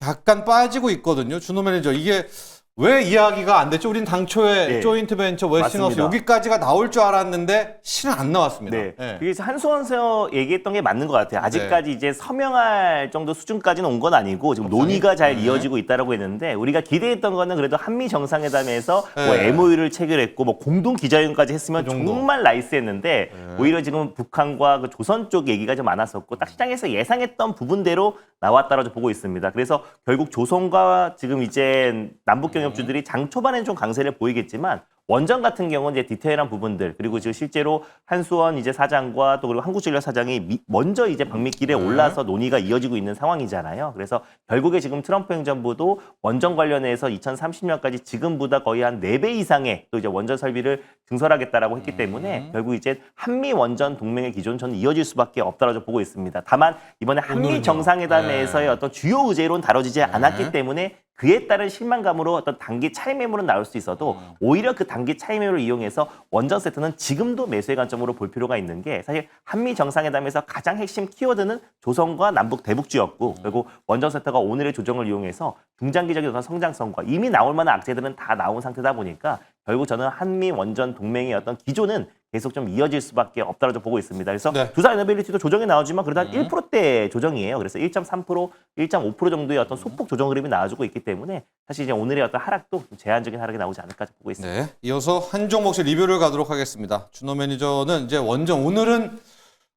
약간 빠지고 있거든요. 준호 매니저 이게 왜 이야기가 안 됐죠? 우린 당초에 네. 조인트 벤처 웨스팅하우스 맞습니다. 여기까지가 나올 줄 알았는데 실은 안 나왔습니다. 네. 네. 그래서 한수원 선수 얘기했던 게 맞는 것 같아요. 아직까지 이제 서명할 정도 수준까지는 온 건 아니고 지금 논의가 잘 이어지고 있다라고 했는데 우리가 기대했던 거는 그래도 한미 정상회담에서 뭐 네. MOU를 체결했고 뭐 공동 기자회견까지 했으면 그 정도. 정말 나이스했는데 오히려 지금 북한과 그 조선 쪽 얘기가 좀 많았었고 딱 시장에서 예상했던 부분대로 나왔다라고 보고 있습니다. 그래서 결국 조선과 지금 이제 남북 경협주들이 장 초반에는 좀 강세를 보이겠지만 원전 같은 경우는 이제 디테일한 부분들 그리고 지금 실제로 한수원 이제 사장과 또 그리고 한국전력 사장이 먼저 이제 방미길에 올라서 논의가 이어지고 있는 상황이잖아요. 그래서 결국에 지금 트럼프 행정부도 원전 관련해서 2030년까지 지금보다 거의 한 4배 이상의 또 이제 원전 설비를 증설하겠다라고 했기 때문에 결국 이제 한미 원전 동맹의 기존 저는 이어질 수밖에 없다라고 보고 있습니다. 다만 이번에 한미 오늘은요. 정상회담에서의 네. 어떤 주요 의제로는 다뤄지지 않았기 때문에 그에 따른 실망감으로 어떤 단기 차익 매물은 나올 수 있어도 오히려 그 단기 차익 매물을 이용해서 원전 세트는 지금도 매수의 관점으로 볼 필요가 있는 게 사실 한미 정상회담에서 가장 핵심 키워드는 조선과 남북 대북주였고 그리고 원전 세트가 오늘의 조정을 이용해서 중장기적인 어떤 성장성과 이미 나올 만한 악재들은 다 나온 상태다 보니까 결국 저는 한미 원전 동맹의 어떤 기조는 계속 좀 이어질 수밖에 없다고 보고 있습니다. 그래서 네. 두산 에너빌리티도 조정이 나오지만 그래도 한 1%대 조정이에요. 그래서 1.3%, 1.5% 정도의 어떤 소폭 조정 흐름이 나와주고 있기 때문에 사실 이제 오늘의 어떤 하락도 좀 제한적인 하락이 나오지 않을까 보고 있습니다. 네. 이어서 한 종목씩 리뷰를 가도록 하겠습니다. 준호 매니저는 이제 원전 오늘은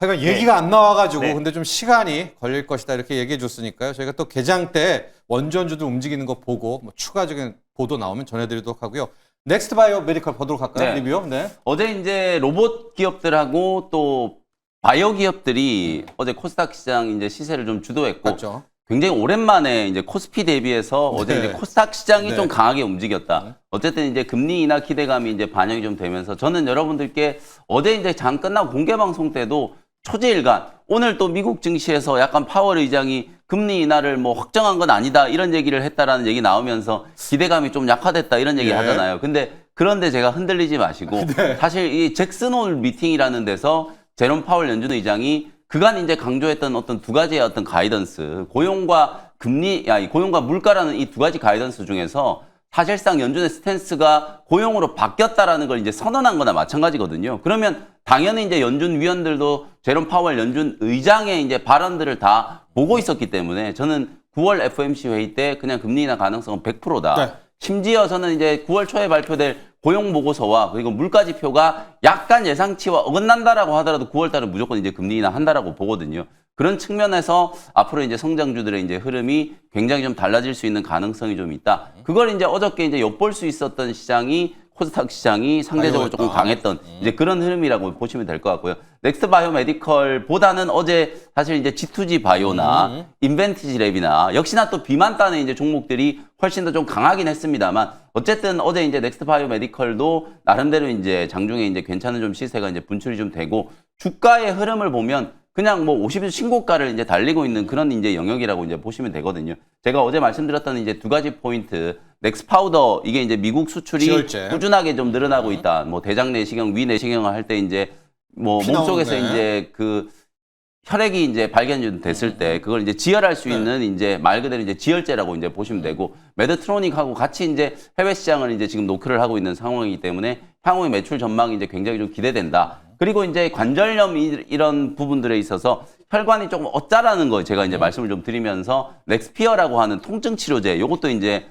하여간 얘기가 안 나와가지고 네. 근데 좀 시간이 걸릴 것이다 이렇게 얘기해 줬으니까요. 저희가 또 개장 때 원전주들 움직이는 거 보고 뭐 추가적인 보도 나오면 전해드리도록 하고요. 넥스트 바이오 메디컬 보도록 할까요? 네. 리뷰요. 네. 어제 이제 로봇 기업들하고 또 바이오 기업들이 어제 코스닥 시장 이제 시세를 좀 주도했고 맞죠. 굉장히 오랜만에 이제 코스피 대비해서 어제 네. 이제 코스닥 시장이 네. 좀 강하게 움직였다. 어쨌든 이제 금리 인하 기대감이 이제 반영이 좀 되면서 저는 여러분들께 어제 이제 장 끝나고 공개 방송 때도 초재일간 오늘 또 미국 증시에서 약간 파월 의장이 금리 인하를 뭐 확정한 건 아니다 이런 얘기를 했다라는 얘기 나오면서 기대감이 좀 약화됐다 이런 얘기 네. 하잖아요. 그런데 제가 흔들리지 마시고 사실 이 잭슨홀 미팅이라는 데서 제롬 파월 연준 의장이 그간 이제 강조했던 어떤 두 가지의 어떤 가이던스 고용과 고용과 물가라는 이 두 가지 가이던스 중에서 사실상 연준의 스탠스가 고용으로 바뀌었다라는 걸 이제 선언한 거나 마찬가지거든요. 그러면 당연히 이제 연준 위원들도 제롬 파월 연준 의장의 이제 발언들을 다 보고 있었기 때문에 저는 9월 FOMC 회의 때 그냥 금리 인하 가능성은 100%다. 네. 심지어 저는 이제 9월 초에 발표될 고용 보고서와 그리고 물가 지표가 약간 예상치와 어긋난다라고 하더라도 9월 달은 무조건 이제 금리 인하 한다라고 보거든요. 그런 측면에서 앞으로 이제 성장주들의 이제 흐름이 굉장히 좀 달라질 수 있는 가능성이 좀 있다. 그걸 이제 어저께 이제 엿볼 수 있었던 시장이 코스닥 시장이 상대적으로 조금 강했던 이제 그런 흐름이라고 보시면 될 것 같고요. 넥스트 바이오 메디컬보다는 어제 사실 이제 G2G 바이오나 인벤티지 랩이나 역시나 또 비만 따는 이제 종목들이 훨씬 더 좀 강하긴 했습니다만 어쨌든 어제 이제 넥스트 바이오 메디컬도 나름대로 이제 장중에 이제 괜찮은 좀 시세가 이제 분출이 좀 되고 주가의 흐름을 보면 그냥 뭐 50일 신고가를 이제 달리고 있는 그런 이제 영역이라고 이제 보시면 되거든요. 제가 어제 말씀드렸던 이제 두 가지 포인트, 넥스 파우더 이게 이제 미국 수출이 지혈제. 꾸준하게 좀 늘어나고 있다. 뭐 대장 내시경, 위 내시경을 할 때 이제 뭐 피 몸속에서 나오네. 이제 그 혈액이 이제 발견이 됐을 때 그걸 이제 지혈할 수 있는 이제 말 그대로 이제 지혈제라고 이제 보시면 되고 메드트로닉하고 같이 이제 해외 시장을 이제 지금 노크를 하고 있는 상황이기 때문에 향후의 매출 전망이 이제 굉장히 좀 기대된다. 그리고 이제 관절염 이런 부분들에 있어서 혈관이 조금 어짜라는 거 제가 이제 말씀을 좀 드리면서 넥스피어라고 하는 통증 치료제 요것도 이제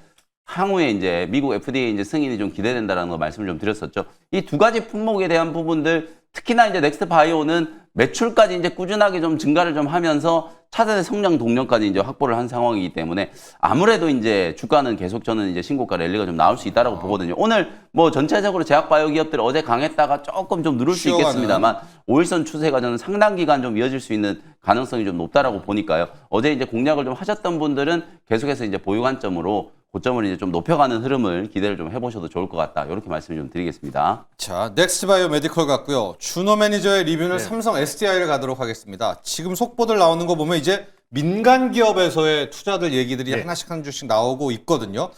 향후에 이제 미국 FDA 이제 승인이 좀 기대된다라는 거 말씀을 좀 드렸었죠. 이 두 가지 품목에 대한 부분들 특히나 이제 넥스트 바이오는 매출까지 이제 꾸준하게 좀 증가를 좀 하면서 차세대 성장 동력까지 이제 확보를 한 상황이기 때문에 아무래도 이제 주가는 계속 저는 이제 신고가 랠리가 좀 나올 수 있다라고 보거든요. 오늘 뭐 전체적으로 제약 바이오 기업들 어제 강했다가 조금 좀 누를 수 쉬어가는. 있겠습니다만 5일선 추세가 저는 상당 기간 좀 이어질 수 있는 가능성이 좀 높다라고 보니까요. 어제 이제 공략을 좀 하셨던 분들은 계속해서 이제 보유 관점으로 고점을 이제 좀 높여가는 흐름을 기대를 좀 해보셔도 좋을 것 같다. 이렇게 말씀을 좀 드리겠습니다. 자, 넥스트 바이오 메디컬 같고요. 준호 매니저의 리뷰는 삼성 SDI를 가도록 하겠습니다. 지금 속보들 나오는 거 보면 이제 민간 기업에서의 투자들 얘기들이 하나씩 한 주씩 나오고 있거든요.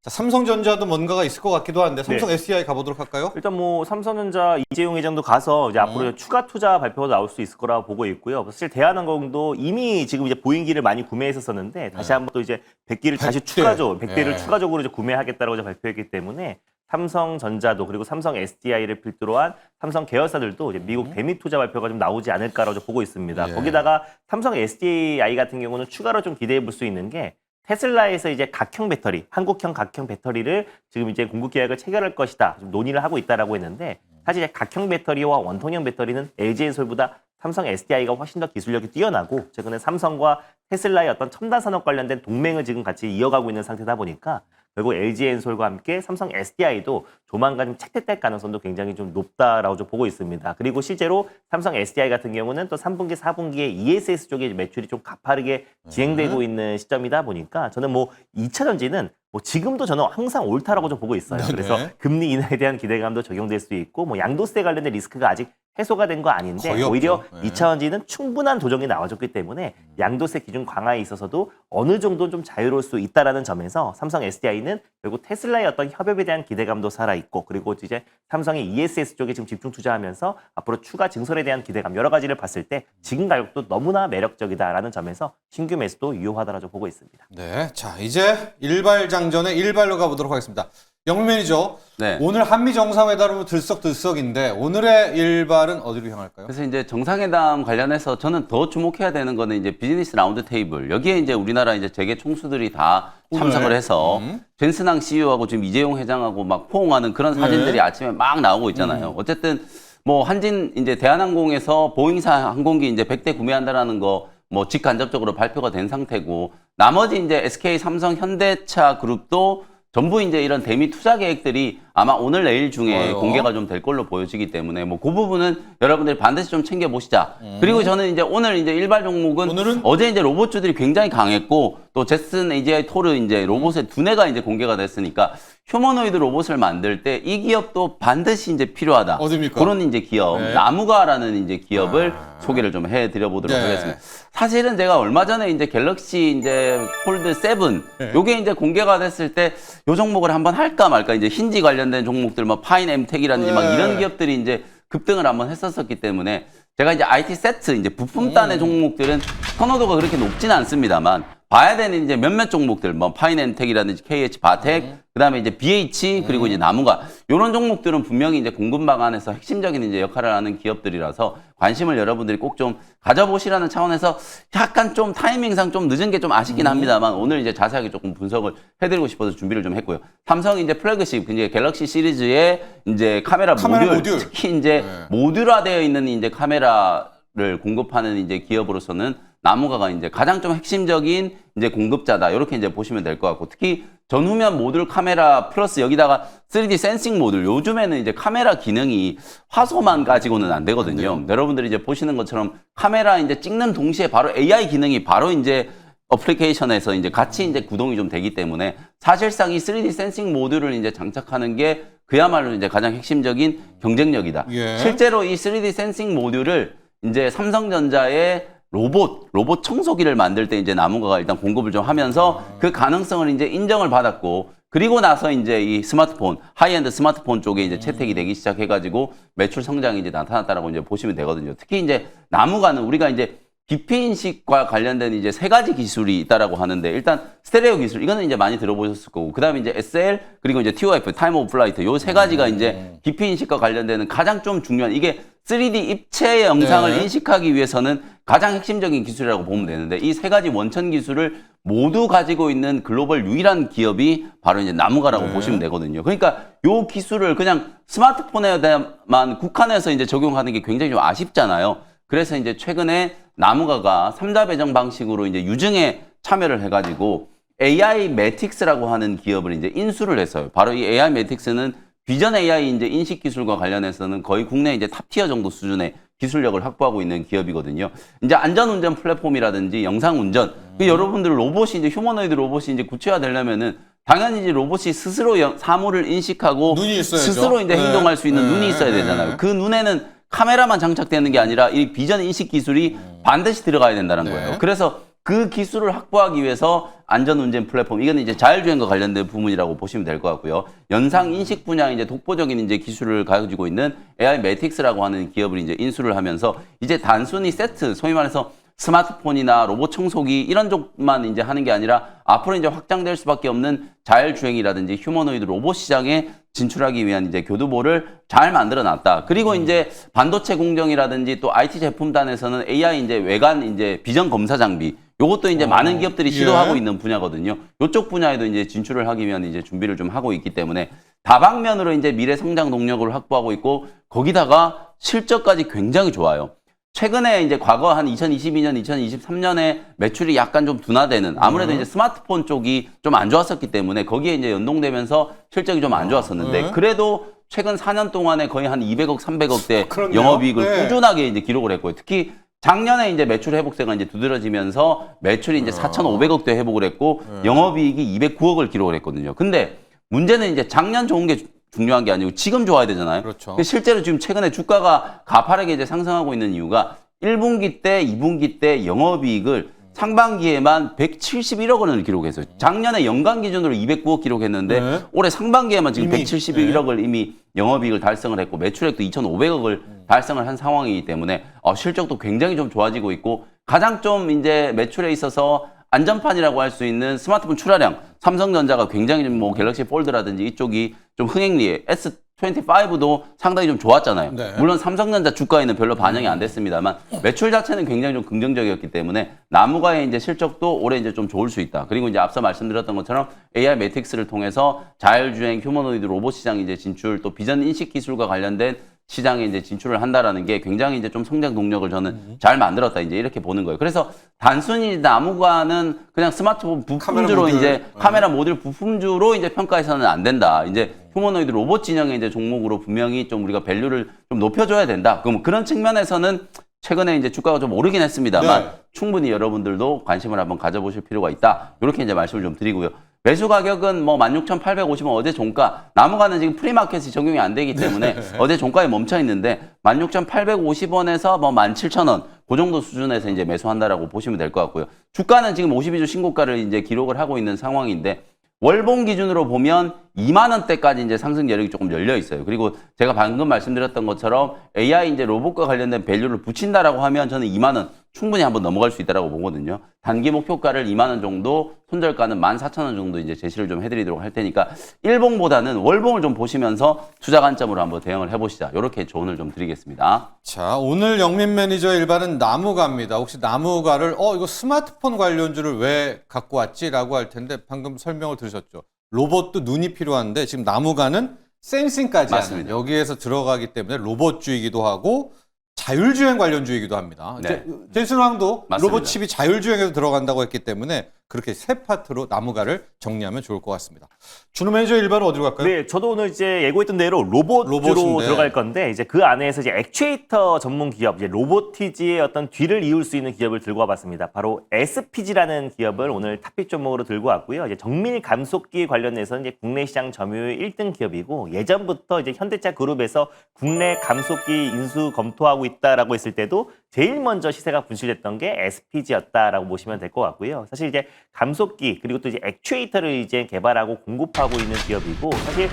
자, 삼성전자도 뭔가가 있을 것 같기도 한데 삼성 SDI 가보도록 할까요? 일단 뭐 삼성전자 이재용 회장도 가서 이제 앞으로 추가 투자 발표가 나올 수 있을 거라고 보고 있고요. 사실 대한항공도 이미 지금 이제 보잉기를 많이 구매했었었는데 다시 한번 또 이제 100기를 다시 100대를 추가적으로 이제 구매하겠다라고 이제 발표했기 때문에 삼성전자도 그리고 삼성 SDI를 필두로 한 삼성 계열사들도 이제 미국 대미 투자 발표가 좀 나오지 않을까라고 보고 있습니다. 거기다가 삼성 SDI 같은 경우는 추가로 좀 기대해 볼 수 있는 게 테슬라에서 이제 각형 배터리, 한국형 각형 배터리를 지금 이제 공급 계약을 체결할 것이다. 좀 논의를 하고 있다라고 했는데 사실 이제 각형 배터리와 원통형 배터리는 LG엔솔보다 삼성 SDI가 훨씬 더 기술력이 뛰어나고 최근에 삼성과 테슬라의 어떤 첨단 산업 관련된 동맹을 지금 같이 이어가고 있는 상태다 보니까 결국 LG엔솔과 함께 삼성 SDI도 조만간 좀 채택될 가능성도 굉장히 좀 높다라고 좀 보고 있습니다. 그리고 실제로 삼성 SDI 같은 경우는 또 3분기, 4분기에 ESS 쪽에 매출이 좀 가파르게 진행되고 있는 시점이다 보니까 저는 뭐 2차 전지는 뭐 지금도 저는 항상 옳다라고 좀 보고 있어요. 그래서 금리 인하에 대한 기대감도 적용될 수 있고 뭐 양도세 관련된 리스크가 아직 해소가 된 거 아닌데 오히려 2차 전지는 충분한 조정이 나와줬기 때문에 양도세 기준 강화에 있어서도 어느 정도 좀 자유로울 수 있다라는 점에서 삼성 SDI는 결국 테슬라의 어떤 협업에 대한 기대감도 살아있고 그리고 이제 삼성의 ESS 쪽에 지금 집중 투자하면서 앞으로 추가 증설에 대한 기대감 여러 가지를 봤을 때 지금 가격도 너무나 매력적이다라는 점에서 신규 매수도 유효하다라고 보고 있습니다. 네, 자 이제 일발장전의 일발로 가보도록 하겠습니다. 영민 매니저, 네. 오늘 한미 정상회담으로 들썩들썩인데 오늘의 일발은 어디로 향할까요? 그래서 이제 정상회담 관련해서 저는 더 주목해야 되는 거는 이제 비즈니스 라운드 테이블. 여기에 이제 우리나라 이제 재계 총수들이 다 참석을 해서 젠슨항 CEO하고 지금 이재용 회장하고 막 포옹하는 그런 사진들이 아침에 막 나오고 있잖아요. 어쨌든 뭐 한진 이제 대한항공에서 보잉사 항공기 이제 100대 구매한다라는 거 뭐 직간접적으로 발표가 된 상태고 나머지 이제 SK, 삼성, 현대차 그룹도 전부 이제 이런 대미 투자 계획들이 아마 오늘 내일 중에 공개가 좀 될 걸로 보여지기 때문에 뭐 그 부분은 여러분들이 반드시 좀 챙겨 보시자. 그리고 저는 이제 오늘 이제 일발 종목은 오늘은? 어제 이제 로봇주들이 굉장히 강했고 또 제슨 AGI 토르 이제 로봇의 두뇌가 이제 공개가 됐으니까 휴머노이드 로봇을 만들 때 이 기업도 반드시 이제 필요하다. 어디입니까? 그런 이제 기업 나무가라는 이제 기업을 소개를 좀 해드려 보도록 하겠습니다. 사실은 제가 얼마 전에 이제 갤럭시 이제 폴드 7 요게 이제 공개가 됐을 때 요 종목을 한번 할까 말까 이제 힌지 관련된 종목들 뭐 파인 엠텍이라든지 막 이런 기업들이 이제 급등을 한번 했었기 때문에 제가 이제 IT 세트 이제 부품단의 종목들은 선호도가 그렇게 높지는 않습니다만 봐야 되는 이제 몇몇 종목들 뭐 파이낸텍이라든지 KH 바텍 그다음에 이제 BH 그리고 이제 나무가 이런 종목들은 분명히 이제 공급 방안에서 핵심적인 이제 역할을 하는 기업들이라서 관심을 여러분들이 꼭 좀 가져보시라는 차원에서 약간 좀 타이밍상 좀 늦은 게 좀 아쉽긴 합니다만 오늘 이제 자세하게 조금 분석을 해드리고 싶어서 준비를 좀 했고요. 삼성 이제 플래그십 이제 갤럭시 시리즈의 이제 카메라 모듈 특히 이제 모듈화되어 있는 이제 카메라를 공급하는 이제 기업으로서는 나무가가 이제 가장 좀 핵심적인 이제 공급자다. 이렇게 이제 보시면 될 것 같고 특히 전후면 모듈 카메라 플러스 여기다가 3D 센싱 모듈 요즘에는 이제 카메라 기능이 화소만 가지고는 안 되거든요. 여러분들이 이제 보시는 것처럼 카메라 이제 찍는 동시에 바로 AI 기능이 바로 이제 어플리케이션에서 이제 같이 이제 구동이 좀 되기 때문에 사실상 이 3D 센싱 모듈을 이제 장착하는 게 그야말로 이제 가장 핵심적인 경쟁력이다. 실제로 이 3D 센싱 모듈을 이제 삼성전자의 로봇 청소기를 만들 때 이제 나무가가 일단 공급을 좀 하면서 그 가능성을 이제 인정을 받았고 그리고 나서 이제 이 스마트폰, 하이엔드 스마트폰 쪽에 이제 채택이 되기 시작해가지고 매출 성장이 이제 나타났다라고 이제 보시면 되거든요. 특히 이제 나무가는 우리가 이제 깊이 인식과 관련된 이제 3가지 기술이 있다라고 하는데 일단 스테레오 기술 이거는 이제 많이 들어보셨을 거고 그다음에 이제 SL 그리고 이제 TOF 타임 오브 플라이트 요 3가지가 이제 깊이 인식과 관련되는 가장 좀 중요한 이게 3D 입체 영상을 인식하기 위해서는 가장 핵심적인 기술이라고 보면 되는데 이 3가지 원천 기술을 모두 가지고 있는 글로벌 유일한 기업이 바로 이제 나무가라고 보시면 되거든요. 그러니까 요 기술을 그냥 스마트폰에만 국한해서 이제 적용하는 게 굉장히 좀 아쉽잖아요. 그래서 이제 최근에 나무가가 3자 배정 방식으로 이제 유증에 참여를 해가지고 AI 매틱스라고 하는 기업을 이제 인수를 했어요. 바로 이 AI 매틱스는 비전 AI 이제 인식 기술과 관련해서는 거의 국내 이제 탑티어 정도 수준의 기술력을 확보하고 있는 기업이거든요. 이제 안전운전 플랫폼이라든지 영상운전, 여러분들 로봇이 이제 휴머노이드 로봇이 이제 구체화되려면은 당연히 이제 로봇이 스스로 사물을 인식하고 스스로 이제 행동할 수 있는 눈이 있어야 되잖아요. 그 눈에는 카메라만 장착되는 게 아니라 이 비전 인식 기술이 반드시 들어가야 된다는 거예요. 그래서 그 기술을 확보하기 위해서 안전운전 플랫폼, 이건 이제 자율주행과 관련된 부분이라고 보시면 될 것 같고요. 연상 인식 분야에 이제 독보적인 이제 기술을 가지고 있는 AI 매틱스라고 하는 기업을 이제 인수를 하면서 이제 단순히 세트, 소위 말해서 스마트폰이나 로봇 청소기 이런 쪽만 이제 하는 게 아니라 앞으로 이제 확장될 수밖에 없는 자율주행이라든지 휴머노이드 로봇 시장에 진출하기 위한 이제 교두보를 잘 만들어 놨다. 그리고 이제 반도체 공정이라든지 또 IT 제품단에서는 AI 이제 외관 이제 비전 검사 장비 요것도 이제 많은 기업들이 시도하고 있는 분야거든요. 요쪽 분야에도 이제 진출을 하기 위한 이제 준비를 좀 하고 있기 때문에 다방면으로 이제 미래 성장 동력을 확보하고 있고 거기다가 실적까지 굉장히 좋아요. 최근에 이제 과거 한 2022년, 2023년에 매출이 약간 좀 둔화되는 아무래도 이제 스마트폰 쪽이 좀 안 좋았었기 때문에 거기에 이제 연동되면서 실적이 좀 안 좋았었는데 그래도 최근 4년 동안에 거의 한 200억, 300억대 영업이익을 꾸준하게 이제 기록을 했고요. 특히 작년에 이제 매출 회복세가 이제 두드러지면서 매출이 이제 4,500억대 회복을 했고 영업이익이 209억을 기록을 했거든요. 근데 문제는 이제 작년 좋은 게 중요한 게 아니고 지금 좋아야 되잖아요. 그렇죠. 실제로 지금 최근에 주가가 가파르게 이제 상승하고 있는 이유가 1분기 때, 2분기 때 영업이익을 상반기에만 171억 원을 기록했어요. 작년에 연간 기준으로 209억 기록했는데 올해 상반기에만 지금 171억을 이미 영업이익을 달성을 했고 매출액도 2,500억을 달성을 한 상황이기 때문에 실적도 굉장히 좀 좋아지고 있고 가장 좀 이제 매출에 있어서 안전판이라고 할 수 있는 스마트폰 출하량 삼성전자가 굉장히 뭐 갤럭시 폴드라든지 이쪽이 좀 흥행리에 S25도 상당히 좀 좋았잖아요. 물론 삼성전자 주가에는 별로 반영이 안 됐습니다만 매출 자체는 굉장히 좀 긍정적이었기 때문에 나무가의 이제 실적도 올해 이제 좀 좋을 수 있다. 그리고 이제 앞서 말씀드렸던 것처럼 AI 매틱스를 통해서 자율주행 휴머노이드 로봇 시장 이제 진출 또 비전 인식 기술과 관련된 시장에 이제 진출을 한다라는 게 굉장히 이제 좀 성장 동력을 저는 잘 만들었다 이제 이렇게 보는 거예요. 그래서 단순히 나무가는 그냥 스마트폰 부품주로 이제 카메라 모듈 부품주로 이제 평가해서는 안 된다. 이제 휴머노이드 로봇 진영의 이제 종목으로 분명히 좀 우리가 밸류를 좀 높여줘야 된다. 그럼 그런 측면에서는 최근에 이제 주가가 좀 오르긴 했습니다만 충분히 여러분들도 관심을 한번 가져보실 필요가 있다. 이렇게 이제 말씀을 좀 드리고요. 매수 가격은 뭐 16,850원 어제 종가, 나무가는 지금 프리마켓이 적용이 안 되기 때문에 어제 종가에 멈춰 있는데 16,850원에서 뭐 17,000원 그 정도 수준에서 이제 매수한다라고 보시면 될 것 같고요. 주가는 지금 52주 신고가를 이제 기록을 하고 있는 상황인데 월봉 기준으로 보면 2만 원대까지 이제 상승 여력이 조금 열려 있어요. 그리고 제가 방금 말씀드렸던 것처럼 AI 이제 로봇과 관련된 밸류를 붙인다라고 하면 저는 2만 원 충분히 한번 넘어갈 수 있다라고 보거든요. 단기 목표가를 2만 원 정도, 손절가는 14,000원 정도 이제 제시를 좀 해드리도록 할 테니까 일봉보다는 월봉을 좀 보시면서 투자 관점으로 한번 대응을 해보시자. 이렇게 조언을 좀 드리겠습니다. 자, 오늘 영민 매니저의 일반은 나무가입니다. 혹시 나무가를 이거 스마트폰 관련주를 왜 갖고 왔지라고 할 텐데 방금 설명을 들으셨죠. 로봇도 눈이 필요한데 지금 나무가는 센싱까지 맞습니다. 하는 여기에서 들어가기 때문에 로봇주이기도 하고 자율주행 관련주이기도 합니다. 네. 제이슨왕도 맞습니다. 로봇 칩이 자율주행에서 들어간다고 했기 때문에 그렇게 세 파트로 나무가를 정리하면 좋을 것 같습니다. 준호 매니저 일반은 어디로 갈까요? 네, 저도 오늘 이제 예고했던 대로 로봇으로 로봇인데. 들어갈 건데 이제 그 안에서 이제 액추에이터 전문 기업, 이제 로보티지의 어떤 뒤를 이을 수 있는 기업을 들고 와봤습니다. 바로 SPG라는 기업을 오늘 탑픽 종목으로 들고 왔고요. 이제 정밀 감속기 관련해서 이제 국내 시장 점유율 1등 기업이고 예전부터 이제 현대차 그룹에서 국내 감속기 인수 검토하고 있다라고 했을 때도 제일 먼저 시세가 분출됐던 게 SPG였다라고 보시면 될 것 같고요. 사실 이제 감속기 그리고 또 이제 액추에이터를 이제 개발하고 공급하고 있는 기업이고 사실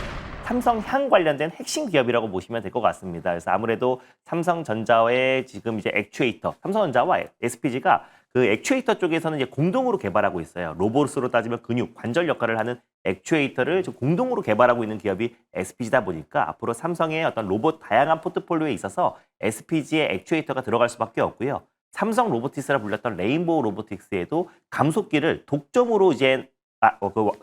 삼성향 관련된 핵심 기업이라고 보시면 될 것 같습니다. 그래서 아무래도 삼성전자의 지금 이제 액추에이터, 삼성전자와 SPG가 그 액추에이터 쪽에서는 이제 공동으로 개발하고 있어요. 로봇으로 따지면 근육, 관절 역할을 하는 액추에이터를 지금 공동으로 개발하고 있는 기업이 SPG다 보니까 앞으로 삼성의 어떤 로봇 다양한 포트폴리오에 있어서 SPG의 액추에이터가 들어갈 수밖에 없고요. 삼성 로보틱스라 불렸던 레인보우 로보틱스에도 감속기를 독점으로 이제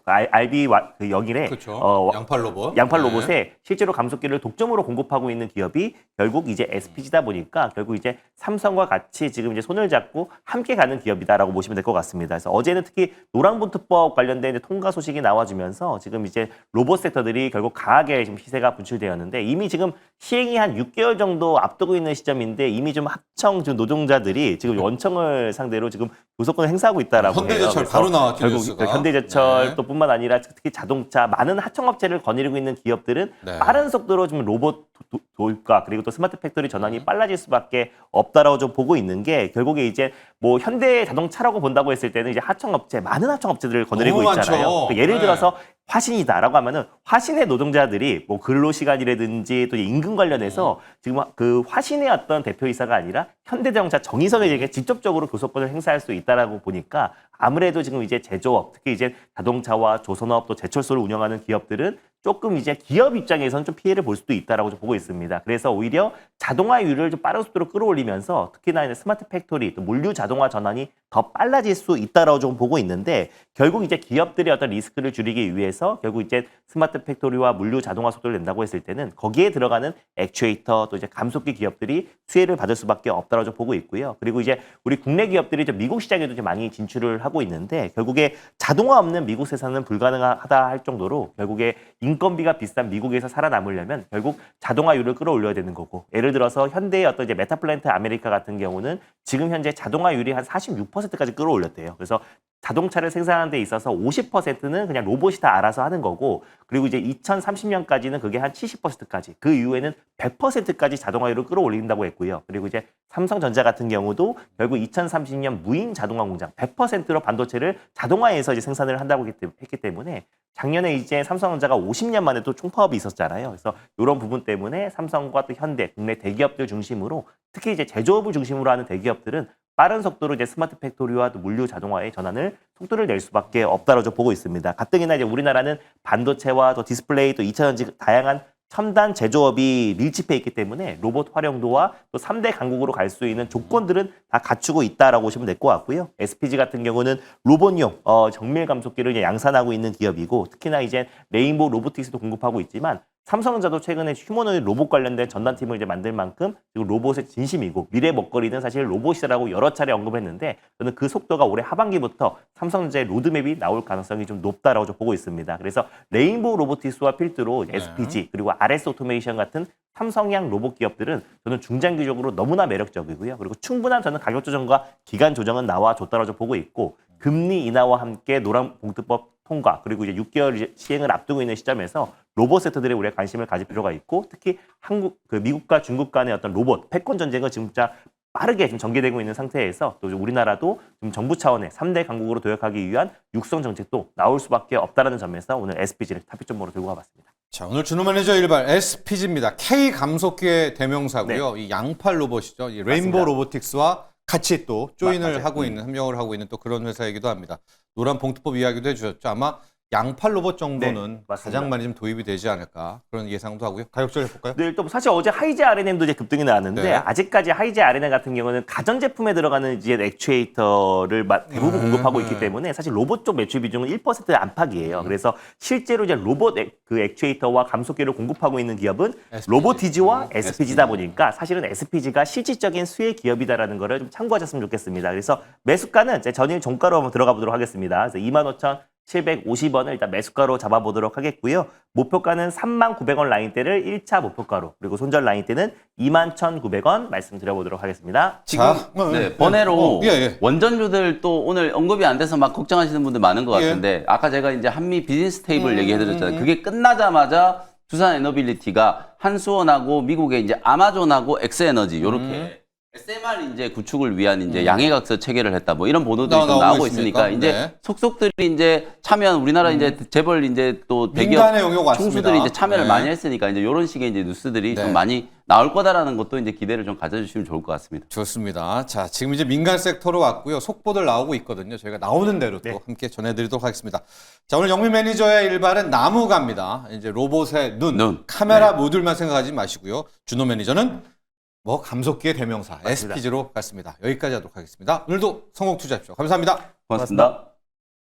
RB 그 영일의 그렇죠. 양팔 로봇. 양팔 로봇에 실제로 감속기를 독점으로 공급하고 있는 기업이 결국 이제 SPG다 보니까 결국 이제 삼성과 같이 지금 이제 손을 잡고 함께 가는 기업이다라고 보시면 될 것 같습니다. 그래서 어제는 특히 노랑봉투법 관련된 통과 소식이 나와주면서 지금 이제 로봇 섹터들이 결국 강하게 지금 시세가 분출되었는데 이미 지금 시행이 한 6개월 정도 앞두고 있는 시점인데 이미 좀 합청 지금 노동자들이 지금 원청을 상대로 지금 교섭권을 행사하고 있다라고 해요. 현대제철 바로 나왔죠. 결국 뉴스가. 현대제철 제철 네. 또 뿐만 아니라 특히 자동차 많은 하청업체를 거느리고 있는 기업들은 네. 빠른 속도로 좀 로봇 도입과 그리고 또 스마트 팩토리 전환이 빨라질 수밖에 없다라고 좀 보고 있는 게 결국에 이제 뭐 현대 자동차라고 본다고 했을 때는 이제 하청업체 많은 하청업체들을 거느리고 너무 있잖아요. 많죠. 그 예를 네. 들어서 화신이다라고 하면은 화신의 노동자들이 뭐 근로시간이라든지 또 임금 관련해서 지금 그 화신의 어떤 대표이사가 아니라 현대자동차 정의선에게 직접적으로 교섭권을 행사할 수 있다라고 보니까 아무래도 지금 이제 제조업, 특히 이제 자동차와 조선업 또 제철소를 운영하는 기업들은 조금 이제 기업 입장에서는 좀 피해를 볼 수도 있다라고 좀 보고 있습니다. 그래서 오히려 자동화율을 좀 빠른 속도로 끌어올리면서 특히나 이제 스마트 팩토리 또 물류 자동화 전환이 더 빨라질 수 있다라고 좀 보고 있는데 결국 이제 기업들의 어떤 리스크를 줄이기 위해서 결국 이제 스마트 팩토리와 물류 자동화 속도를 낸다고 했을 때는 거기에 들어가는 액추에이터 또 이제 감속기 기업들이 수혜를 받을 수밖에 없다라고 좀 보고 있고요. 그리고 이제 우리 국내 기업들이 좀 미국 시장에도 좀 많이 진출을 하고 있는데 결국에 자동화 없는 미국 생산은 불가능하다 할 정도로 결국에 인건비가 비싼 미국에서 살아남으려면 결국 자동화율을 끌어올려야 되는 거고 예를 들어서 현대의 어떤 이제 메타플랜트 아메리카 같은 경우는 지금 현재 자동화율이 한 46%까지 끌어올렸대요. 그래서 자동차를 생산하는 데 있어서 50%는 그냥 로봇이 다 알아서 하는 거고 그리고 이제 2030년까지는 그게 한 70%까지 그 이후에는 100%까지 자동화율을 끌어올린다고 했고요. 그리고 이제 삼성전자 같은 경우도 결국 2030년 무인 자동화 공장 100%로 반도체를 자동화해서 이제 생산을 한다고 했기 때문에 작년에 이제 삼성전자가 50년 만에 또 총파업이 있었잖아요. 그래서 이런 부분 때문에 삼성과 또 현대 국내 대기업들 중심으로 특히 이제 제조업을 중심으로 하는 대기업들은 빠른 속도로 이제 스마트 팩토리와 또 물류 자동화의 전환을 속도를 낼 수밖에 없다라고 좀 보고 있습니다. 가뜩이나 이제 우리나라는 반도체와 또 디스플레이 또 2차전지 다양한 첨단 제조업이 밀집해 있기 때문에 로봇 활용도와 또 3대 강국으로 갈 수 있는 조건들은 다 갖추고 있다라고 보시면 될 것 같고요. SPG 같은 경우는 로봇용 정밀 감속기를 이제 양산하고 있는 기업이고 특히나 이제 레인보우 로보틱스도 공급하고 있지만 삼성전자도 최근에 휴머노이드 로봇 관련된 전담팀을 이제 만들 만큼 그리고 로봇의 진심이고 미래 먹거리는 사실 로봇이라고 여러 차례 언급했는데 저는 그 속도가 올해 하반기부터 삼성전자의 로드맵이 나올 가능성이 좀 높다라고 좀 보고 있습니다. 그래서 레인보우 로보틱스와 필두로 SPG 그리고 RS 오토메이션 같은 삼성향 로봇 기업들은 저는 중장기적으로 너무나 매력적이고요. 그리고 충분한 저는 가격 조정과 기간 조정은 나와줬다라고 좀 보고 있고 금리 인하와 함께 노란봉투법 통과 그리고 이제 6개월 시행을 앞두고 있는 시점에서 로봇 섹터들에 우리가 관심을 가질 필요가 있고 특히 미국과 중국 간의 어떤 로봇 패권 전쟁은 진짜 빠르게 지금 전개되고 있는 상태에서 또 우리나라도 지금 정부 차원의 3대 강국으로 도약하기 위한 육성 정책도 나올 수밖에 없다는 점에서 오늘 SPG를 탑픽점으로 들고 와봤습니다. 자, 오늘 준호 매니저 일발 SPG입니다. K 감속기의 대명사고요. 이 양팔 로봇이죠. 이 레인보우 맞습니다. 로보틱스와 같이 또 조인을 맞아요. 하고 있는 협력을 하고 있는 또 그런 회사이기도 합니다. 노란 봉투법 이야기도 해주셨죠. 아마 양팔 로봇 정도는 네, 맞습니다. 가장 많이 좀 도입이 되지 않을까 그런 예상도 하고요. 가격적으로 해볼까요? 네, 또 사실 어제 하이제 RNM도 이제 급등이 나왔는데 네. 아직까지 하이제 RNM 같은 경우는 가전제품에 들어가는 이제 액추에이터를 대부분 공급하고 있기 때문에 사실 로봇 쪽 매출 비중은 1% 안팎이에요. 그래서 실제로 이제 로봇 그 액추에이터와 감속기를 공급하고 있는 기업은 SPG. 로보티지와 SPG다 보니까 사실은 SPG가 실질적인 수혜 기업이다라는 거를 좀 참고하셨으면 좋겠습니다. 그래서 매수가는 이제 전일 종가로 한번 들어가 보도록 하겠습니다. 그래서 25,750원을 일단 매수가로 잡아보도록 하겠고요. 목표가는 39,900원 라인대를 1차 목표가로 그리고 손절 라인대는 21,900원 말씀드려보도록 하겠습니다. 지금 네, 번외로 예. 원전주들 또 오늘 언급이 안 돼서 막 걱정하시는 분들 많은 것 같은데 아까 제가 이제 한미 비즈니스 테이블 얘기해드렸잖아요. 그게 끝나자마자 두산 에너빌리티가 한수원하고 미국의 이제 아마존하고 엑스에너지 요렇게 SMR 이제 구축을 위한 이제 양해각서 체결을 했다 뭐 이런 보도들이 좀 나오고 있으니까 이제 네. 속속들이 이제 참여한 우리나라 이제 재벌 이제 또 민간의 대기업 영역 왔습니다. 총수들이 이제 참여를 네. 많이 했으니까 이제 이런 식의 이제 뉴스들이 네. 좀 많이 나올 거다라는 것도 이제 기대를 좀 가져주시면 좋을 것 같습니다. 좋습니다. 자, 지금 이제 민간 섹터로 왔고요. 속보들 나오고 있거든요. 저희가 나오는 대로 또 네. 함께 전해드리도록 하겠습니다. 자, 오늘 영민 매니저의 일발은 나무갑니다. 이제 로봇의 눈. 카메라 모듈만 생각하지 마시고요. 준호 매니저는 뭐 감속기의 대명사 맞습니다. SPG로 갔습니다. 여기까지 하도록 하겠습니다. 오늘도 성공 투자하십시오. 감사합니다. 고맙습니다.